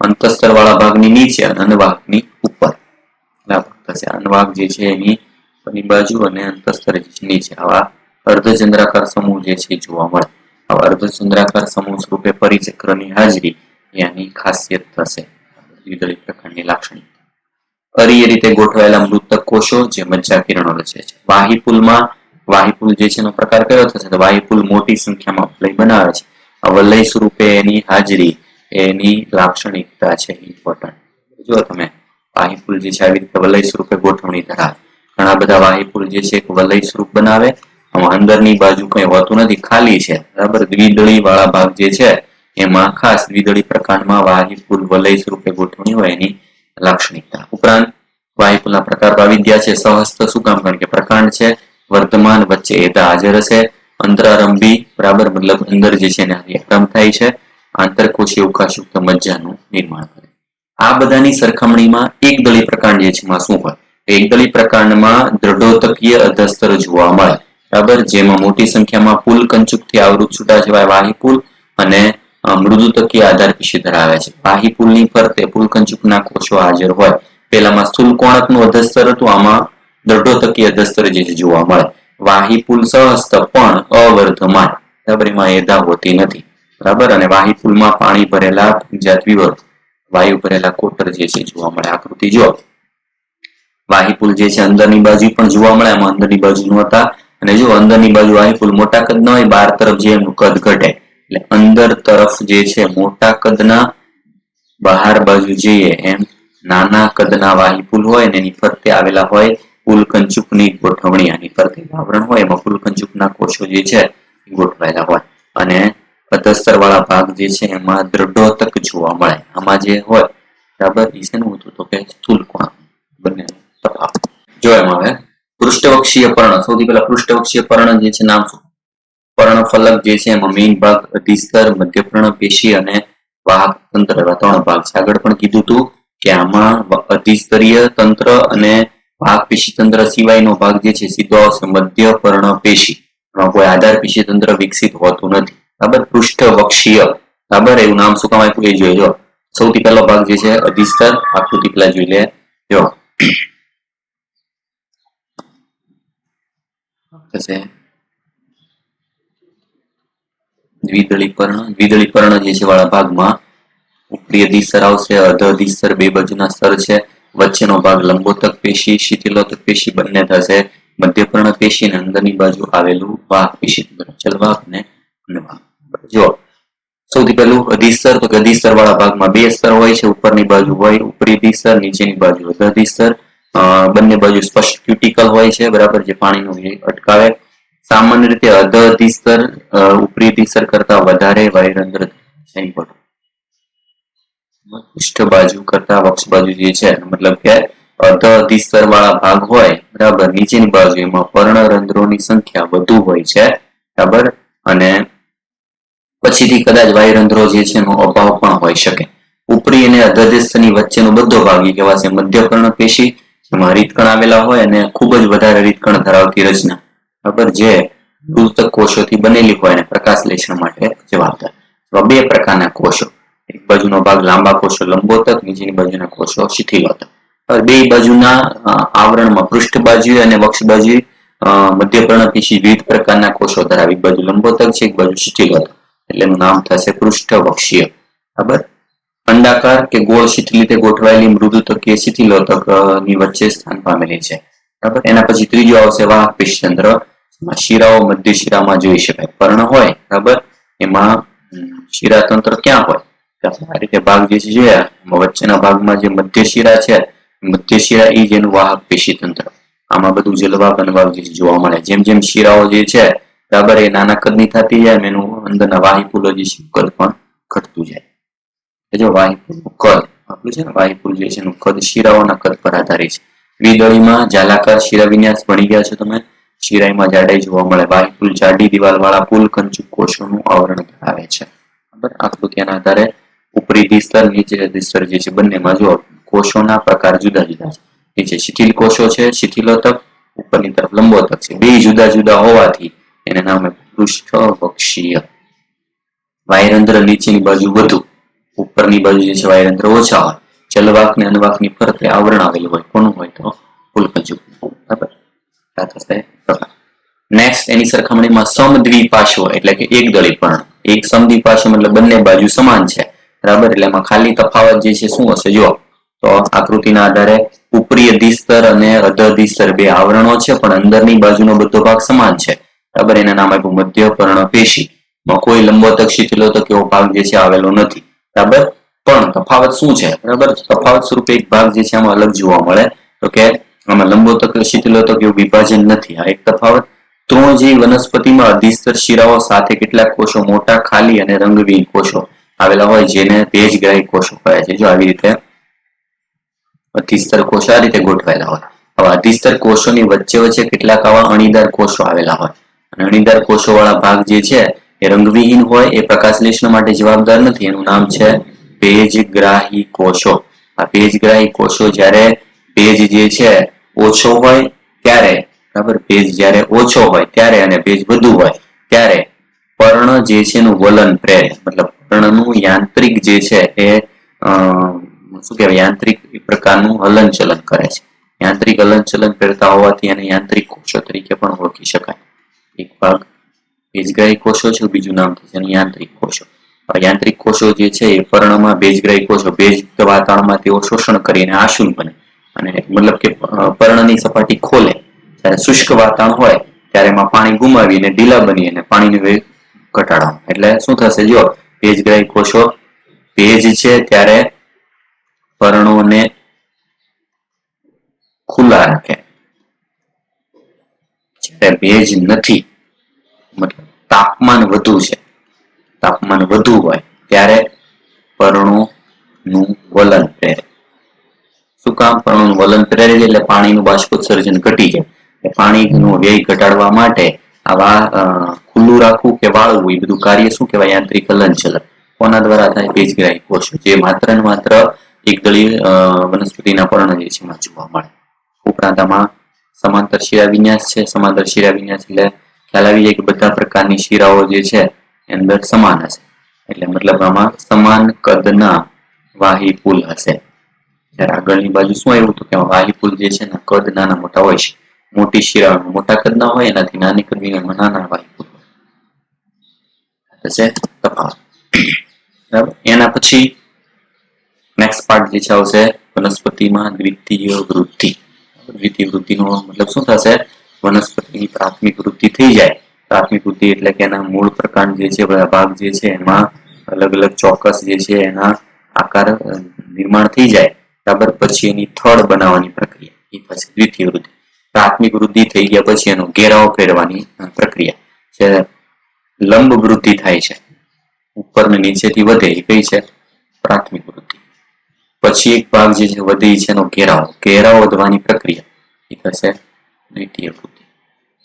અંતસ્તર વાળા ભાગની નીચે અને અન્નવાહકની ઉપર થશે. અન્નવાહક જે છે એની બાજુ અને અંતસ્તર જે છે નીચે. આવા અર્ધચંદ્રાકાર સમૂહ જે છે જોવા મળે. આવા અર્ધચંદ્રાકાર સમૂહ સ્વરૂપે પરિચક્રની હાજરી એની ખાસિયત થશે, દ્વિદળી પ્રકારની લાક્ષણિકતા. અરીય રીતે ગોઠવાયેલા મૃતક કોષો જે મજ્જા કિરણો રચે છે. વાહીપુલમાં, વાહીપુલ જે છે એનો પ્રકાર કયો થશે? તો વાહીપુલ મોટી સંખ્યામાં વલય બનાવે છે. આ વલય સ્વરૂપે એની હાજરી એની લાક્ષણિકતા છે ઇમ્પોર્ટન્ટ. જો તમે વાહીપુલ જે છે આવી રીતે વલય સ્વરૂપે ગોઠવણી ધરાવે. ઘણા બધા વાહીપુલ જે છે એક વલય સ્વરૂપ બનાવે. આમાં અંદરની બાજુ કઈ હોતું નથી, ખાલી છે, બરાબર. દ્વિદળી વાળા ભાગ જે છે એમાં ખાસ દ્વિદળી પ્રકારમાં વાહીપુલ વલય સ્વરૂપે ગોઠવણી હોય એની લાક્ષણિકતા. ઉપરાંત વાહીપુલના પ્રકાર વિદ્યા છે. સહસ્ત શું કામ? કારણ કે પ્રકાંડ છે, વર્તમાન, વચ્ચે એતા હાજર હશે, અંતરારંભી, બરાબર, મતલબ અંદર જે છે એને આરંભ થાય છે, આંતરકોશીય અવકાશયુક્ત મજ્જાનું નિર્માણ કરે. આ બધાની સરખામણીમાં એકદળી પ્રકાંડ જે છે એમાં શું હોય? એકદળી પ્રકાંડમાં દ્રઢોતકીય અધસ્તર જોવા મળે, બરાબર, જેમાં મોટી સંખ્યામાં પુલ કંચુકથી આવૃત છૂટાછવાયા વાહીપુલ અને મૃદુતકીય આધાર પેશી ધરાવે છે. વાહીપુલની ફરતે પુલકંચુકના કોષો હાજર હોય. પેલામાં સ્થૂલ કોણકનું અધસ્તર હતું, આમાં દ્રઢોતકીય અધસ્તર જે જોવા મળે. વાહીપુલ સહસ્ત પણ અવર્ધમાન, બરાબર, એમાં એધા હોતી નથી, બરાબર. અને વાહીપુલમાં પાણી ભરેલા જાતવીવર, વાયુ ભરેલા કોટર જે છે જોવા મળે. આકૃતિ જો, વાહીપુલ જે છે અંદરની બાજુ પણ જોવા મળે, એમાં અંદરની બાજુ નહોતા. અને જો અંદરની બાજુ વાહીપુલ મોટા કદ ના હોય, બહાર તરફ જે એમનું કદ ઘટે, એટલે અંદર તરફ જે છે મોટા કદના, બહાર બાજુ જઈએ એમ નાના કદના વાહીપુલ હોય ને એની ફરતે આવેલા હોય પુલકંચુકની ગોઠવણી. આની ફરતે આવરણ હોય એમાં પુલકંચુકના કોષો જે છે ગોઠવાયેલા હોય. અને અધસ્તર વાળા ભાગ જે છે એમાં દ્રઢોતક જોવા મળે. આમાં જે હોય, બરાબર, એ શેનું હતું? તો કે સ્થૂલ કોણ. બંને તફાવત જો એમાં હવે પૃષ્ઠવક્ષીય પર્ણ. સૌથી પહેલા પૃષ્ઠવક્ષીય પર્ણ જે છે નામ શું? પર્ણફલક જે છે એમાં મેઇન ભાગ અધિસ્તર, મધ્યપર્ણ પેશી અને વાહક તંત્ર, એવા ત્રણ ભાગ છે. આગળ પણ કીધું હતું કે આમાં અધિસ્તરીય તંત્ર અને વાહક પેશી તંત્ર સિવાયનો ભાગ જે છે સીધો આવશે મધ્યપર્ણ પેશી. એમાં કોઈ આધાર પેશી તંત્ર વિકસિત હોતું નથી, બરાબર. પૃષ્ઠવક્ષીય, બરાબર, એવું નામ શું કામ આપ્યું એ જોઈ લો. સૌથી પહેલો ભાગ જે છે અધિસ્તર, આકૃતિ પેલા જોઈ લે. જો દ્વિદળી પર્ણ. દ્વિદળી પર્ણ જે છે વાળા ભાગમાં ઉપરી અધિસ્તર આવશે, અર્ધ અધિસ્તર બે બાજુના સ્તર છે, વચ્ચેનો ભાગ લંબોતક પેશી, શિથિલોતક પેશી બંને થશે, મધ્યપર્ણ પેશી અને અંદરની બાજુ આવેલું વાહક પેશી, ચલવાહક અને અન્નવાહક. જો સૌથી પહેલું અધિસ્તર, તો કે અધિસ્તર વાળા ભાગમાં બે સ્તર હોય છે. ઉપરની બાજુ હોય ઉપરી અધિસ્તર, નીચેની બાજુ અર્ધ અધિસ્તર. બંને બાજુ સ્પષ્ટ ક્યુટિકલ હોય છે, બરાબર, જે પાણીનો વેગ અટકાવે. સામાન્ય રીતે અર્ધ અધિસ્તર ઉપરી અધિસ્તર કરતા વધારે વાયુરંધ્ર પૃષ્ઠ બાજુ કરતા વક્ષ બાજુ જે છે, મતલબ કે અર્ધ અધિસ્તર વાળા ભાગ હોય, બરાબર, નીચેની બાજુ એમાં પર્ણરંધ્રોની સંખ્યા વધુ હોય છે, બરાબર. અને પછીથી કદાચ વાયુરંધ્રો જે છે એનો અભાવ પણ હોઈ શકે. ઉપરી અને અર્ધ અધિસ્તરની વચ્ચેનો બધો ભાગ એ કહેવાશે મધ્યપર્ણ પેશી, જેમાં રીતકણ આવેલા હોય અને ખૂબ જ વધારે રીતકણ ધરાવતી રચના, બરાબર, જે મૃતક કોષોથી બનેલી હોય અને પ્રકાશલેષણ માટે જવાબદાર. બે પ્રકારના કોષો, એક બાજુનો ભાગ લાંબા કોષો લંબોતક, નીચેની બાજુના કોષો શિથિલોતક. બે બાજુના આવરણમાં પૃષ્ઠ બાજુ અને વક્ષ બાજુ મધ્યપર્ણ પેશી વિવિધ પ્રકારના કોષો ધરાવે. એક બાજુ લંબોતક છે, એક બાજુ શિથિલોતક, એટલે એનું નામ થશે પૃષ્ઠવક્ષીય, બરાબર. અંડાકાર કે ગોળ શિથિલીતે ગોઠવાયેલી મૃદુતકીય શિથિલોતકની વચ્ચે સ્થાન પામેલી છે. બરાબર. એના પછી ત્રીજો આવશે વાહક પેશીતંત્ર. શિરાઓ મધ્ય શિરામાં જોઈ શકાય. પર્ણ હોય બરાબર, એમાં શિરાતંત્ર ક્યાં હોય? આ રીતે ભાગ જે છે જોયા, વચ્ચેના ભાગમાં જે મધ્ય શિરા છે, મધ્ય શિરા એ જેનું વાહક પેશીતંત્ર. આમાં બધું જલવાક અનવાક જે જોવા મળે. જેમ જેમ શિરાઓ જે છે બરાબર એ નાના કદની થતી જાય, એનું અંદરના વાહિપુલો જે છે કદ પણ ઘટતું જાય. જો વાહિપુલનું કદ આપણું છે ને, વાહિપુલ જે છે એનું કદ શિરાઓના કદ પર આધારિત છે. દ્વિદળીમાં જાલાકાર શિરા વિન્યાસ ભણી ગયા છો તમે. શિરાઈમાં જાડાઈ જોવા મળે. વાહિપુલ જાડી દિવાલ વાળા પુલ કંચુક કોષોનું આવરણ ધરાવે છે. બરાબર. આકૃતિના આધારે ઉપરી દ્વિસ્તર નીચે દ્વિસ્તર જે છે બંનેમાં જો કોષોના પ્રકાર જુદા જુદા છે. નીચે શિથિલ કોષો છે, શિથિલોતક, ઉપરની તરફ લંબોતક છે. બે જુદા જુદા હોવાથી એને નામે પૃષ્ઠવક્ષીય. વાયરંધ્ર નીચેની બાજુ વધુ, ઉપરની બાજુ જે છે વાયરંધ્ર ઓછા હોય. જલવાક ને અનવાકની ફરતે આવરણ આવેલું હોય. કોનું હોય તો પુલકંજુક. બરાબર. નેક્સ્ટ એની સરખામણીમાં સમદ્વિપાર્શ્વ એટલે કે એક દળી પર્ણ. એક સમદ્વિપાર્શ્વ મતલબ બંને બાજુ સમાન છે. બરાબર. એટલે એમાં ખાલી તફાવત જે છે શું હશે જો તો આકૃતિના આધારે ઉપરી અધિસ્તર અને અધઅધિસ્તર બે આવરણો છે, પણ અંદરની બાજુનો બધો ભાગ સમાન છે. બરાબર. એના નામ આપ્યું મધ્ય પર્ણપેશી. માં કોઈ લંબોતક શિથિલોતક એવો ભાગ જે છે આવેલો નથી. બરાબર. પણ તફાવત શું છે? બરાબર. તફાવત સ્વરૂપે એક ભાગ જે છે આમાં અલગ જોવા મળે, તો કે આમાં લંબોતક શિથિલોતક એવું વિભાજન નથી. આ એક તફાવત. તૃણજીવી વનસ્પતિમાં અધિસ્તર શિરાઓ સાથે કેટલાક કોષો મોટા, ખાલી અને રંગવિહીન કોષો આવેલા હોય, જેને ભેજગ્રાહી કોષો કહે છે. જો આવી રીતે અધિસ્તર કોષો આ રીતે ગોઠવાયેલા હોય. હવે અધિસ્તર કોષોની વચ્ચે વચ્ચે કેટલાક આવા અણીદાર કોષો આવેલા હોય. અને અણીદાર કોષો વાળા ભાગ જે છે એ રંગવિહીન હોય, એ પ્રકાશલેશન માટે જવાબદાર નથી. એનું નામ છે ભેજગ્રાહી કોષો. આ ભેજગ્રાહી કોષો જ્યારે ભેજ જે છે ઓછો હોય ત્યારે, બરાબર, ભેજ જ્યારે ઓછો હોય ત્યારે અને ભેજ વધુ હોય ત્યારે પર્ણ જે છે એનું વલન પ્રેરે. મતલબ પર્ણનું યાંત્રિક જે છે એ શું કહેવાય, યાંત્રિક પ્રકારનું હલન ચલન કરે છે. યાંત્રિક હલન ચલન કરતા હોવાથી એને યાંત્રિક કોષો તરીકે પણ ઓળખી શકાય. એક ભાગ ભેજગ્રાહી કોષો છે, બીજું નામ છે યાંત્રિક કોષો. યાંત્રિક કોષો જે છે એ પર્ણમાં ભેજગ્રાહી કોષો ભેજયુક્ત વાતાવરણમાં તેઓ શોષણ કરીને આશુન બને. અને મતલબ કે પર્ણની સપાટી ખોલે, જ્યારે શુષ્ક વાતાવરણ હોય ત્યારે એમાં પાણી ગુમાવીને ઢીલા બની અને પાણીનો વેગ ઘટાડવાનો. એટલે શું થશે જો ભેજગ્રાહી કોષો ભેજ છે ત્યારે પર્ણોને ખુલ્લા રાખે, જ્યારે ભેજ નથી મતલબ તાપમાન વધુ છે, તાપમાન વધુ હોય ત્યારે પર્ણોનું વલન પ્રેરે. શું કામ? પર્ણોનું વલન પ્રેરે એટલે પાણીનું બાષ્પોત્સર્જન ઘટી જાય. પાણીનો વ્યય ઘટાડવા માટે આવા ખુલ્લું રાખવું કે વાળવું એ બધું કાર્ય શું કહેવાય? યાંત્રિક હલનચલન. કોના દ્વારા થાય? ભેજગ્રાહી કોષો, જે માત્ર ને માત્ર એકદળીય વનસ્પતિના પર્ણ જે છે એમાં જોવા મળે. ઉપરાંત આમાં સમાંતર શિરા વિન્યાસ છે. સમાંતર શિરા વિન્યાસ એટલે ખ્યાલ આવી જાય કે બધા પ્રકારની શિરાઓ જે છે એ અંદર સમાન હશે. એટલે મતલબ આમાં સમાન કદના વાહિપુલ હશે. જ્યારે આગળની બાજુ શું આવ્યું હતું કે વાહિપુલ જે છે ને કદ નાના મોટા હોય છે. મોટી શિરા મોટા કદના હોય, એનાથી નાની કદની નાના વાહિપુલ હશે. તફાવત. બરાબર. એના પછી નેક્સ્ટ પાર્ટ જે છે આવશે વનસ્પતિમાં દ્વિતીય વૃદ્ધિ. દ્વિતીય વૃદ્ધિનો મતલબ શું થશે? વનસ્પતિની પ્રાથમિક વૃદ્ધિ થઈ જાય. પ્રાથમિક વૃદ્ધિ એટલે કે એના મૂળ પ્રકાંડ જે છે, બધા ભાગ જે છે એમાં અલગ અલગ ચોક્કસ જે છે એના આકાર નિર્માણ થઈ જાય. બરાબર. પછી એની થડ બનાવવાની પ્રક્રિયા એ થશે દ્વિતીય વૃદ્ધિ. પ્રાથમિક વૃદ્ધિ થઈ ગયા પછી એનો ઘેરાવ કરવાની પ્રક્રિયા છે લંબ વૃદ્ધિ થાય છે. ઉપર ને નીચેથી વધે એ કઈ છે? પ્રાથમિક વૃદ્ધિ. પછી એક ભાગ જે છે વધે છે એનો ઘેરાવ વધવાની પ્રક્રિયા એ થશે દ્વિતીય વૃદ્ધિ.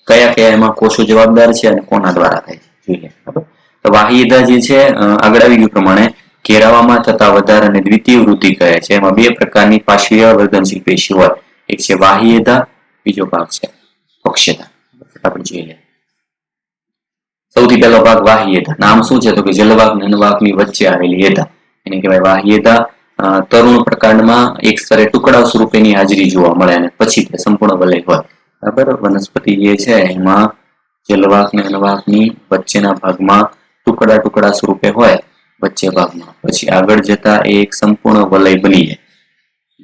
કયા કયા એમાં કોષો જવાબદાર છે અને કોના દ્વારા થાય છે જોઈએ. બરાબર. તો વાહિયતા જે છે આગળ આવી ગયું પ્રમાણે ઘેરાવામાં થતા વધારાને દ્વિતીય વૃદ્ધિ કહે છે. એમાં બે પ્રકારની પાર્શ્વીય વર્ધનશીલ પેશી હોય. એક છે વાહિયતા, બીજો ભાગ છે અક્ષતા. આપણે જોઈ લઈએ. સૌથી પહેલો ભાગ વાહિયતા. નામ શું છે? તો કે જલવાક અને અનવાકની વચ્ચે આવેલી યતા એને કહેવાય વાહિયતા. તરુણ પ્રકાંડમાં એક સ્તરે ટુકડા સ્વરૂપેની હાજરી જોવા મળે અને પછી તે સંપૂર્ણ વલય હોય. બરાબર. વનસ્પતિ જે છે એમાં જલવાક અને અનવાકની વચ્ચેના ભાગમાં ટુકડા ટુકડા સ્વરૂપે હોય. વચ્ચે ભાગમાં, પછી આગળ જતા એ એક સંપૂર્ણ વલય બની જાય,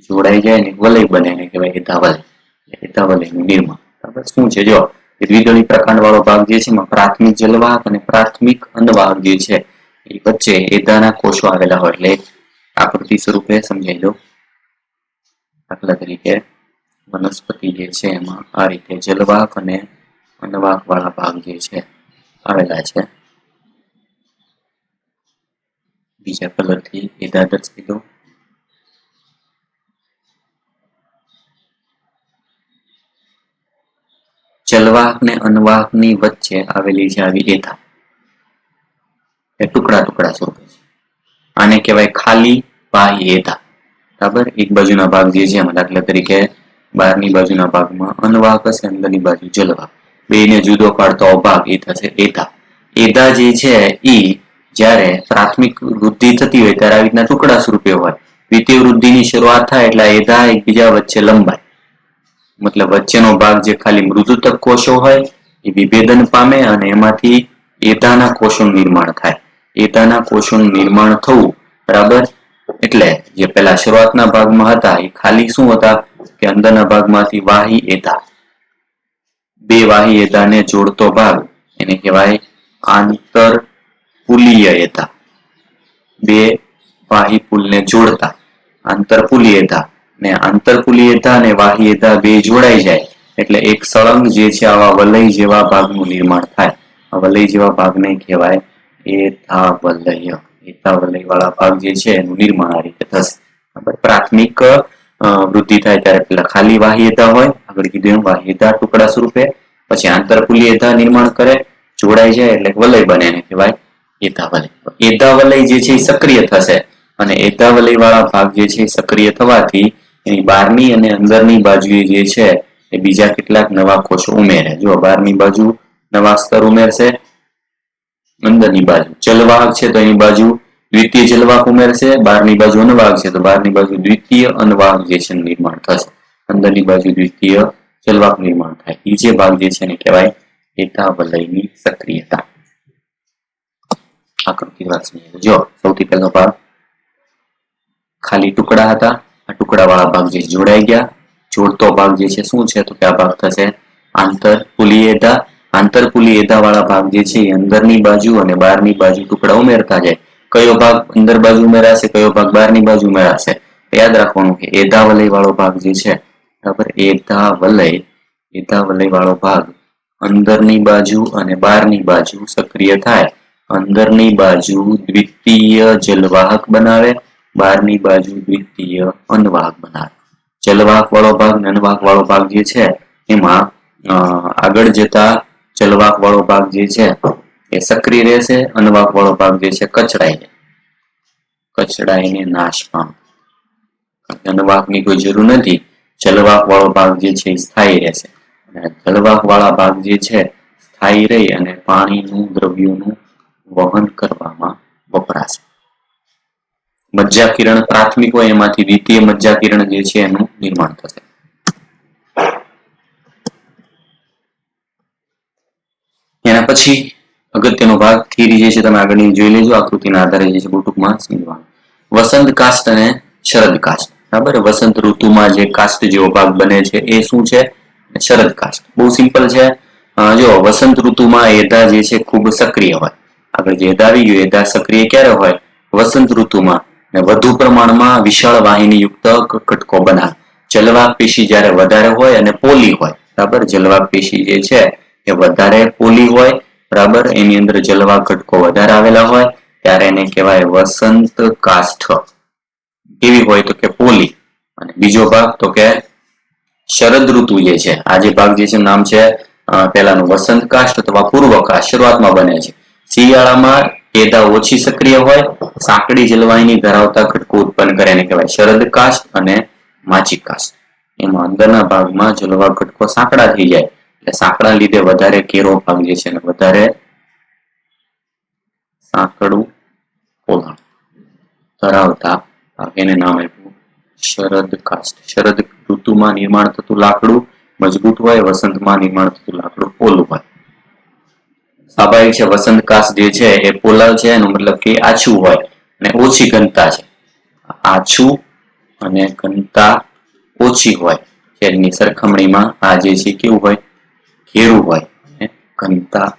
જોડાઈ જાય ને વલય બને એને કહેવાય એધા વલય. એધા વલયનું નિર્માણ. બરાબર. શું છે જો દ્વિદળી પ્રકાંડ વાળો ભાગ જે છે એમાં પ્રાથમિક જલવાહક અને પ્રાથમિક અંડવાહક જે છે એ વચ્ચે એધાના કોષો આવેલા હોય, એટલે આકૃતિ સ્વરૂપે સમજાઈ દો. દાખલા તરીકે વનસ્પતિ જે છે એમાં આ રીતે જલવાહક અને અંડવાહક વાળા ભાગ જે છે આવેલા છે. બીજા કલરથી એધા દર્શાવી દો. જલવાહક ને અન્વાહક ની વચ્ચે આવેલી છે આવી એધા, એ ટુકડા ટુકડા સ્વરૂપે છે. આને કહેવાય ખાલી બાહ્ય એધા. બરાબર. એક બાજુના ભાગ જે છે એમાં દાખલા તરીકે બહારની બાજુના ભાગમાં અન્વાહક હશે, અંદરની બાજુ જલવાહક. બેને જુદો પાડતો ભાગ એ થશે એધા. એધા જે છે એ જ્યારે પ્રાથમિક વૃદ્ધિ થતી હોય ત્યારે આવી રીતના ટુકડા સ્વરૂપે હોય. દ્વિતીય વૃદ્ધિની શરૂઆત થાય એટલે એધા એકબીજા વચ્ચે લંબાય, મતલબ વચ્ચેનો ભાગ જે ખાલી મૃદુતક કોષો હોય એ વિભેદન પામે અને એમાંથી એધાના કોષોનું નિર્માણ થાય. એધાના કોષોનું નિર્માણ થવું, બરાબર. એટલે જે પેલા શરૂઆતના ભાગમાં હતા એ ખાલી શું હતા કે અંદરના ભાગમાંથી વાહી એધા, બે વાહી એધાને જોડતો ભાગ એને કહેવાય આંતરપુલીય એધા. બે વાહી પુલને જોડતા આંતરપુલી એધા, ને આંતરપુલી એધા અને વાહી એધા બે જોડાઈ જાય એટલે એક સળંગ જે છે આવા વલય જેવા ભાગનું નિર્માણ થાય. આ વલય જેવા ભાગને કહેવાય એધા વલય. એધા વલય વાળા ભાગ જે છે એનું નિર્માણ આ રીતે થશે. પ્રાથમિક વૃદ્ધિ થાય ત્યારે પેલા ખાલી વાહી એધા હોય, આગળ કીધું એમ વાહી એધા ટુકડા સ્વરૂપે, પછી આંતરપુલી એધા નિર્માણ કરે, જોડાઈ જાય એટલે વલય બને એને કહેવાય એધા વલય. એધા વલય જે છે એ સક્રિય થશે અને એધા વલય વાળા ભાગ જે છે સક્રિય થવાથી એની બહારની અને અંદરની બાજુએ જે છે એ બીજા કેટલાક નવા કોષો ઉમેરે. જો બહારની બાજુ નવા સ્તર ઉમેરશે, અંદરની બાજુ જલવાહક છે તો એની બાજુ દ્વિતીય જલવાહક ઉમેરશે, બહારની બાજુ અન્વાહક છે તો બહારની બાજુ દ્વિતીય અન્વાહક જે છે નિર્માણ થશે, અંદરની બાજુ દ્વિતીય જલવાહક નિર્માણ થાય. એ જે ભાગ જે છે એને કહેવાય એધા વલયની સક્રિયતા. આકૃતિ જો સૌથી પહેલો ભાગ ખાલી ટુકડા હતા, આ ટુકડા વાળા ભાગ જે જોડાઈ ગયા. જોડતો ભાગ જે છે શું છે તો કે આ ભાગ થશે આંતરપુલી એધા. આંતરપુલી એધા વાળા ભાગ જે છે એ અંદરની બાજુ અને બહારની બાજુ ટુકડા ઉમેરતા જાય. કયો ભાગ અંદર બાજુ ઉમેરાશે, કયો ભાગ બહારની બાજુ ઉમેરાશે, યાદ રાખવાનું કે એધા વલય વાળો ભાગ જે છે, બરાબર, એધા વલય વાળો ભાગ અંદરની બાજુ અને બહારની બાજુ સક્રિય થાય. અંદરની બાજુ દ્વિતીય જલવાહક બનાવે, બહારની બાજુ દ્વિતીય અન્વાહક બનાવે. જલવાહક વાળો ભાગ અને અન્વાહક વાળો ભાગ જે છે એમાં આગળ જતા જલવાહક વાળો ભાગ જે છે એ સક્રિય રહેશે, અન્વાહક વાળો ભાગ જે છે કચડાઈને નાશ પામે. અન્વાહકની કોઈ જરૂર નથી. જલવાહક વાળો ભાગ જે છે એ સ્થાયી રહેશે. જલવાહક વાળા ભાગ જે છે સ્થાયી રહી અને પાણીનું દ્રવ્યોનું વહન કરવામાં વપરાશે. મજ્જા કિરણ પ્રાથમિક હોય એમાંથી દ્વિતીય મજ્જા કિરણ જે છે એનું નિર્માણ થશે. એના પછી અગત્યનો ભાગ થિયરી જે છે તમે આગળની જોઈ લેજો, આકૃતિના આધારે જે છે બહુ ટૂંકમાં સમજવાનું. વસંત કાષ્ટ અને શરદ કાષ્ટ. બરાબર. વસંત ઋતુમાં જે કાષ્ટ જેવો ભાગ બને છે એ શું છે? શરદ કાષ્ટ. બહુ સિમ્પલ છે. જો વસંત ઋતુમાં એધા જે છે ખૂબ સક્રિય હોય. આગળ જે એધા આવી ગયું, એધા સક્રિય ક્યારે હોય? વસંત ઋતુમાં. ને વધુ પ્રમાણમાં વિશાળ વાહિની યુક્ત ઘટકો બનાવે. જલવાહક પેશી જ્યારે વધારે હોય અને પોલી હોય, બરાબર, જલવાહક પેશી જે છે એ વધારે પોલી હોય, બરાબર, એની અંદર જલવાહક ઘટકો વધારે આવેલા હોય ત્યારે એને કહેવાય વસંત કાષ્ઠ. કેવી હોય તો કે પોલી. અને બીજો ભાગ તો કે શરદ ઋતુ જે છે, આ જે ભાગ જે છે નામ છે પહેલાનું વસંત કાષ્ઠ અથવા પૂર્વ કાષ્ઠ શરૂઆતમાં બને છે. શિયાળામાં એધા ઓછી સક્રિય હોય, સાંકડી જલવાહિની ધરાવતા ઘટકો ઉત્પન્ન કરે એને કહેવાય શરદ કાષ્ઠ અને માચિક કાષ્ઠ. એમાં અંદરના ભાગમાં જલવાહક ઘટકો સાંકડા થઈ જાય એટલે સાંકડા લીધે વધારે કેરો ભાગ જે છે ને વધારે સાંકડું પોલાણ ધરાવતા એને નામ આપ્યું શરદ કાષ્ઠ. શરદ ઋતુમાં નિર્માણ થતું લાકડું મજબૂત હોય, વસંતમાં નિર્માણ થતું લાકડું પોલું હોય. સ્વાભાવિક છે વસંતકાશ જે છે એ પોલાવ છે, એનો મતલબ કે આછું હોય અને ઓછી ઘનતા છે. આછું અને ઘનતા ઓછી હોય એની સરખામણીમાં આ જે છે કેવું હોય, ઘેરું હોય અને ઘનતા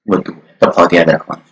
વધુ હોય. તફાવત યાદ રાખવાનો.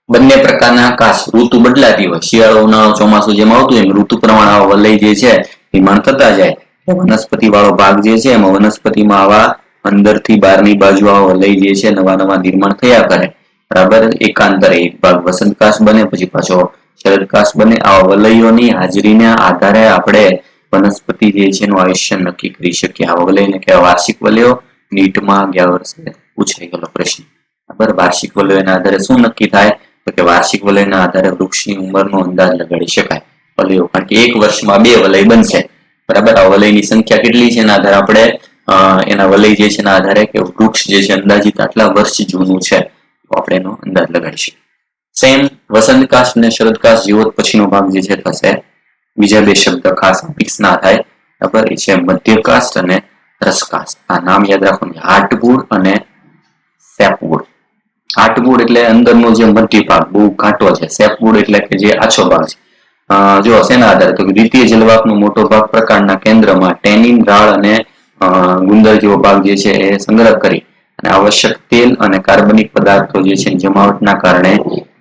બંને પ્રકારના આકાશ ઋતુ બદલાતી હોય, શિયાળો, ઉનાળો, ચોમાસું જેમ આવતું એમ ઋતુ પ્રમાણે આવા વલય જે છે નિર્માણ થતા જાય. વનસ્પતિ વાળો ભાગ જે છે એમાં વનસ્પતિમાં આવા અંદર થી બહારની બાજુ આવા વલય જે છે નવા નવા નિર્માણ થયા કરે. બરાબર, એકાંતરે એક ભાગ વસંતકાશ બને, પછી પાછો શરદકાશ બને. આવા વલયોની હાજરીના આધારે આપણે વનસ્પતિ જે છે એનું આયુષ્ય નક્કી કરી શકીએ. આ વલયને કહેવાય વાર્ષિક વલયો. નીટમાં ગયા વર્ષે પૂછાઈ ગયેલો પ્રશ્ન. બરાબર, વાર્ષિક વલયોના આધારે શું નક્કી થાય? તો કે વાર્ષિક વલયના આધારે વૃક્ષની ઉંમરનો અંદાજ લગાડી શકાય. વલયો, કારણ કે એક વર્ષમાં 2 વલય બનશે. બરાબર, આ વલયની સંખ્યા કેટલી છે એના આધારે આપણે એના વલય જે છે એના આધારે કે વૃક્ષ જે છે અંદાજિત આટલા વર્ષ જૂનું છે તો આપણે એનો અંદાજ લગાડીશું. સેમ વસંતકાશ અને શરદકાશ જેવો પછીનો ભાગ જે છે થશે બીજા 2 શબ્દ ખાસ મિક્સ ના થાય. બરાબર, એ છે મધ્યકાશ અને રસકાશ. આ નામ યાદ રાખવાનું, હાર્ટવુડ અને સેપવુડ. હાર્ટવુડ એટલે અંદરનો જે મધ્ય ભાગ બહુ ઘાટો છે. સેપવુડ એટલે કે જે આછો ભાગ છે. જો શેના આધારે તો દ્વિતીય જલવાકનો મોટો ભાગ પ્રકાંડના કેન્દ્રમાં ટેનિન, રાળ અને ગુંદર જેવો ભાગ જે છે એ સંગ્રહ કરી અને આવશ્યક તેલ અને કાર્બનિક પદાર્થો જે છે જમાવટના કારણે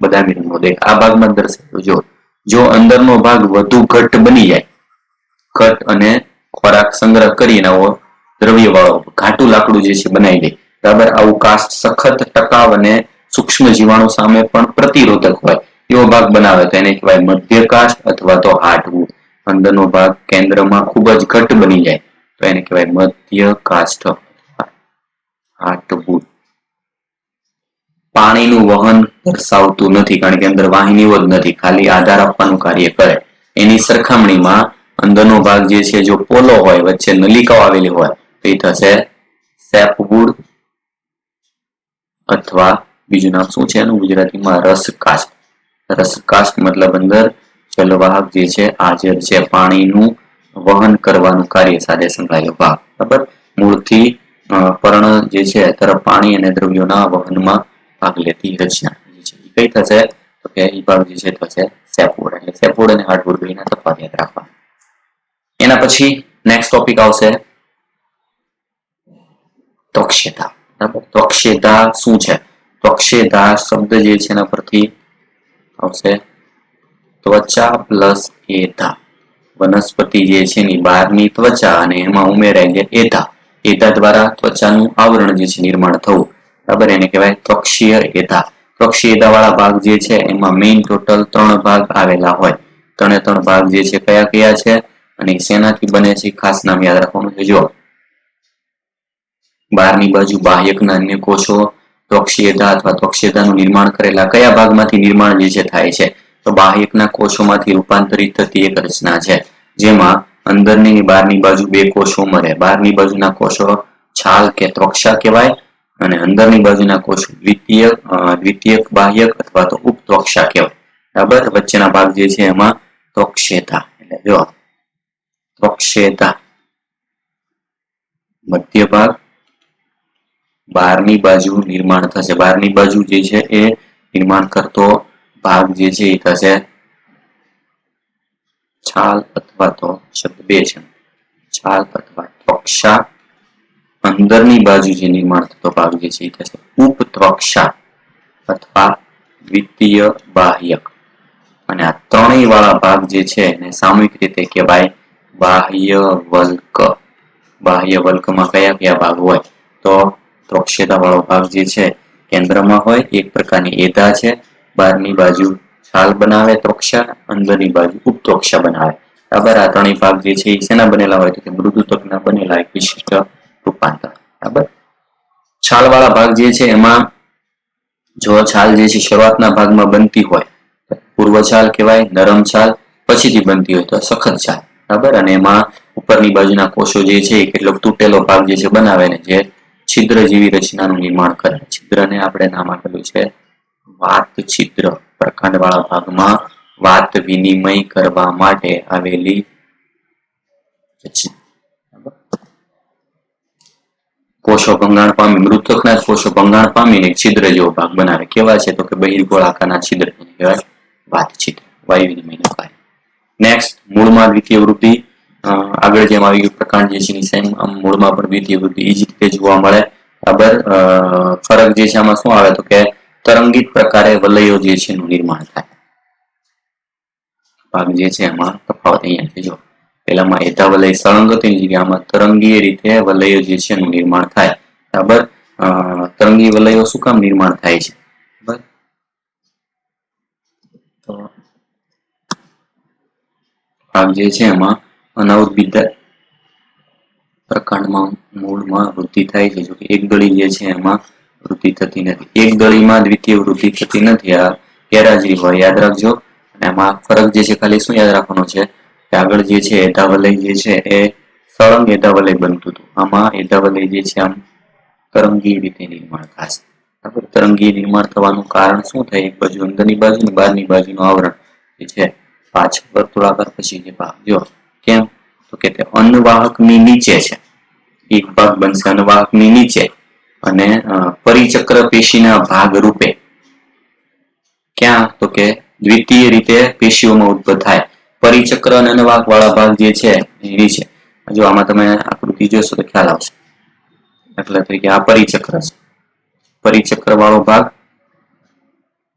બદામી રંગનો દેખાય. આ ભાગમાં દર્શાવ્યું જો અંદરનો ભાગ વધુ ઘટ્ટ બની જાય, ઘટ્ટ અને ખોરાક સંગ્રહ કરીને આવો દ્રવ્ય વાળો ઘાટું લાકડું જે છે બનાવી દે. બરાબર, આવું કાસ્ટ સખત, ટકાઉ અને સૂક્ષ્મ જીવાણુ સામે પણ પ્રતિરોધક હોય એવો ભાગ બનાવે તો એને કહેવાય મધ્યકાષ્ઠ અથવા તો હાર્ટવુડ. અંદરનો ભાગ કેન્દ્રમાં ખૂબ જ ઘટ્ટ બની જાય તો એને કહેવાય મધ્યકાષ્ઠ, હાર્ટવુડ. પાણીનું વહન દર્શાવતું નથી, કારણ કે અંદર વાહિનીઓ જ નથી, ખાલી આધાર આપવાનું કાર્ય કરે. એની સરખામણીમાં અંદરનો ભાગ જે છે જો પોલો હોય, વચ્ચે નલિકાઓ આવેલી હોય તો એ થશે સેપવુડ અથવા બીજું નામ શું છે એનું ગુજરાતીમાં રસકાષ્ઠ. રસકાષ્ઠ મતલબ અંદર જલવાહક જે છે હાજર છે, પાણીનું વહન કરવાનું કાર્ય સાથે સંકળાયેલો ભાગ. બરાબર, મૂળથી પર્ણ જે છે તરફ પાણી અને દ્રવ્યોના વહનમાં ભાગ લેતી રચના કઈ થશે તો કે એ ભાગ જે છે થશે સેપવુડ. એટલે સેપવુડ અને હાર્ટવુડ બેના તફાવત યાદ રાખવા. એના પછી નેક્સ્ટ ટોપિક આવશે ત્વક્ષેતા. બરાબર, ત્વક્ષેતા શું છે? ત્વક્ષેતા શબ્દ જે છે એના પરથી આવશે ત્વચા પ્લસ એધા. વનસ્પતિ જે છે એની બહારની ત્વચા અને એમાં ઉમેરાય છે એધા. એધા દ્વારા ત્વચાનું આવરણ જે છે નિર્માણ થવું. બરાબર, એને કહેવાય ત્વક્ષીય એધા. ત્વક્ષીય એધા વાળા ભાગ જે છે એમાં મેઇન ટોટલ 3 ભાગ આવેલા હોય. 3 ભાગ જે છે કયા કયા છે અને શેનાથી બને છે ખાસ નામ યાદ રાખવાનું છે. જો બહારની બાજુ બાહ્યકના અન્ય કોષો ત્વક્ષીયતા અથવા ત્વક્ષેતાનું નિર્માણ કરેલા કયા ભાગમાંથી નિર્માણ જે છે થાય છે તો બાહ્યકના કોષોમાંથી રૂપાંતરિત થતી એક રચના છે જેમાં અંદરની બહારની બાજુ 2 કોષો મળે. બહારની બાજુના કોષો છાલ કે ત્વક્ષા કહેવાય અને અંદરની બાજુના કોષો દ્વિતીયક બાહ્યક અથવા તો ઉપત્વક્ષા કહેવાય. બરાબર, વચ્ચેના ભાગ જે છે એમાં ત્વક્ષેતા. એટલે જો ત્વક્ષેતા મધ્ય ભાગ, બહારની બાજુ નિર્માણ થશે. બહારની બાજુ જે છે એ નિર્માણ કરતો ભાગ જે છે એ થશે છાલ અથવા તો શબ્દ 2 છે છાલ અથવા ત્વક્ષા. અંદરની બાજુ જે નિર્માણ થતો ભાગ જે છે એ થશે ઉપત્વક્ષા અથવા દ્વિતીય બાહ્યક. અને આ ત્રણેય વાળા ભાગ જે છે એને સામૂહિક રીતે કહેવાય બાહ્ય વલ્ક. બાહ્ય વલ્કમાં કયા કયા ભાગ હોય તો ત્વક્ષેતા વાળો ભાગ જે છે કેન્દ્રમાં હોય, એક પ્રકારની એધા છે, બહારની બાજુ છાલ બનાવે ત્વક્ષા, અંદરની બાજુ ઉપત્વક્ષા બનાવે. બરાબર, આ 3 ભાગ જે છે એ શેના બનેલા હોય તો કે મૃદુતકના બનેલા એક વિશિષ્ટ રૂપાંતર. બરાબર, છાલ વાળા ભાગ જે છે એમાં જો છાલ જે છે શરૂઆતના ભાગમાં બનતી હોય પૂર્વ છાલ કહેવાય, નરમ છાલ પછીથી બનતી હોય તો સખત છાલ. બરાબર, અને એમાં ઉપરની બાજુના કોષો જે છે એ કેટલોક તૂટેલો ભાગ જે છે બનાવે ને જે છિદ્ર જેવી રચનાનું નિર્માણ કરે. છિદ્રને આપણે નામ આપેલું છે વાત છિદ્ર. પ્રકાંડ વાળા ભાગમાં વાત વિનિમય કરવા માટે આવેલી કોષો ભંગાણ પામી, મૃતકના જ કોષો ભંગાણ પામીને છિદ્ર જેવો ભાગ બનાવે. કેવા છે તો કે બહિર્ગોળાકારના છિદ્ર કહેવાય વાત છિદ્ર, વાયુ વિનિમયનું કાર્ય. નેક્સ્ટ, મૂળમાં દ્વિતીય વૃદ્ધિ. આગળ જેમ આવી ગયું પ્રકાંડ જે છે સેમ મૂળમાં પણ દ્વિતીય વૃદ્ધિ એ જ રીતે જોવા મળે. બરાબર. ફરક જે છે આમાં શું આવે તો કે તરંગિત પ્રકારે વલયો જે છે એનું નિર્માણ થાય. ભાગ જે છે એમાં તફાવત અહીંયા છે. જો પેલામાં એધા વલય સળંગ હતી જગ્યામાં તરંગીય રીતે વલયો જે છે એનું નિર્માણ થાય. બરાબર. તરંગી વલયો શું કામ નિર્માણ થાય છે? બરાબર. તો ભાગ જે છે એમાં અનાવૃત્ત પ્રકાંડમાં મૂળમાં વૃદ્ધિ થાય છે. જો કે એક દળી જે છે એમાં વૃદ્ધિ થતી નથી. એક દળીમાં દ્વિતીય વૃદ્ધિ થતી નથી. આ ગેરહાજરી હોય યાદ રાખજો. અને આમાં ફરક જે છે ખાલી શું યાદ રાખવાનો છે કે આગળ જે છે એધાવલય જે છે એ સળંગ એધાવલય બનતું હતું. આમાં એધાવલય જે છે આમ તરંગી રીતે નિર્માણ થશે. બરાબર. તરંગી નિર્માણ થવાનું કારણ શું થાય? એક બાજુ અંદરની બાજુ ને બહારની બાજુનું આવરણ જે છે પાછળ વર્તુળાકાર પછી જે ભાગ જો કેમ તો કે તે અન્નવાહકની નીચે છે. એક ભાગ બનશે અન્નવાહકની નીચે અને પરિચક્ર પેશીના ભાગ રૂપે ક્યાં તો કે દ્વિતીય રીતે પેશીઓમાં ઉત્પન્ન થાય. પરિચક્ર અને અન્નવાહક વાળા ભાગ જે છે એ નીચે. જો આમાં તમે આકૃતિ જોશો તો ખ્યાલ આવશે. એટલે તરીકે આ પરિચક્ર છે. પરિચક્ર વાળો ભાગ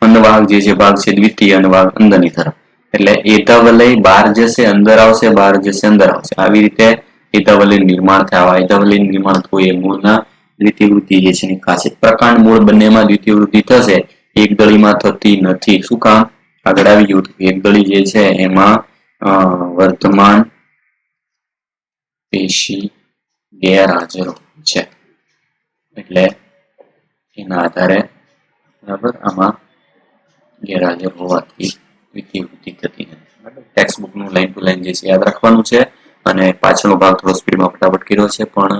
અન્નવાહક જે છે ભાગ છે દ્વિતીય અન્નવાહક અંદરની તરફ. એટલે એધાવલય બહાર જશે અંદર આવશે, બહાર જશે અંદર આવશે. આવી રીતે એધાવલય નિર્માણ થાય. એધાવલય નિર્માણ થવું એ મૂળના દ્વિતીય વૃદ્ધિ જે છે એની ખાસિયત. પ્રકાંડ મૂળ બંનેમાં દ્વિતીય વૃદ્ધિ થશે. એક દળીમાં થતી નથી. શું કામ? આગળ આવી ગયું. એક દળી જે છે એમાં વર્તમાન પેશી ગેરહાજર છે. એટલે એના આધારે બરાબર આમાં ગેરહાજર હોવાથી દ્વિતીય વૃદ્ધિ થતી નથી. ટેક્સ્ટ બુકનું લાઈન ટુ લાઈન જે છે યાદ રાખવાનું છે. અને પાછળનો ભાગ થોડો સ્પીડમાં ફટાફટ કર્યો છે પણ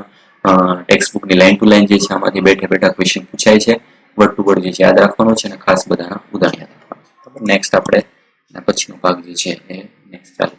ટેક્સ્ટ બુકની લાઈન ટુ લાઈન જે છે આમાંથી બેઠા બેઠા ક્વેશ્ચન પૂછાય છે. વર્ડ ટુ વર્ડ જે છે યાદ રાખવાનું છે અને ખાસ બધાના ઉદાહરણ યાદ રાખવાનું. નેક્સ્ટ આપણે પછીનો ભાગ જે છે એ નેક્સ્ટ ચાલુ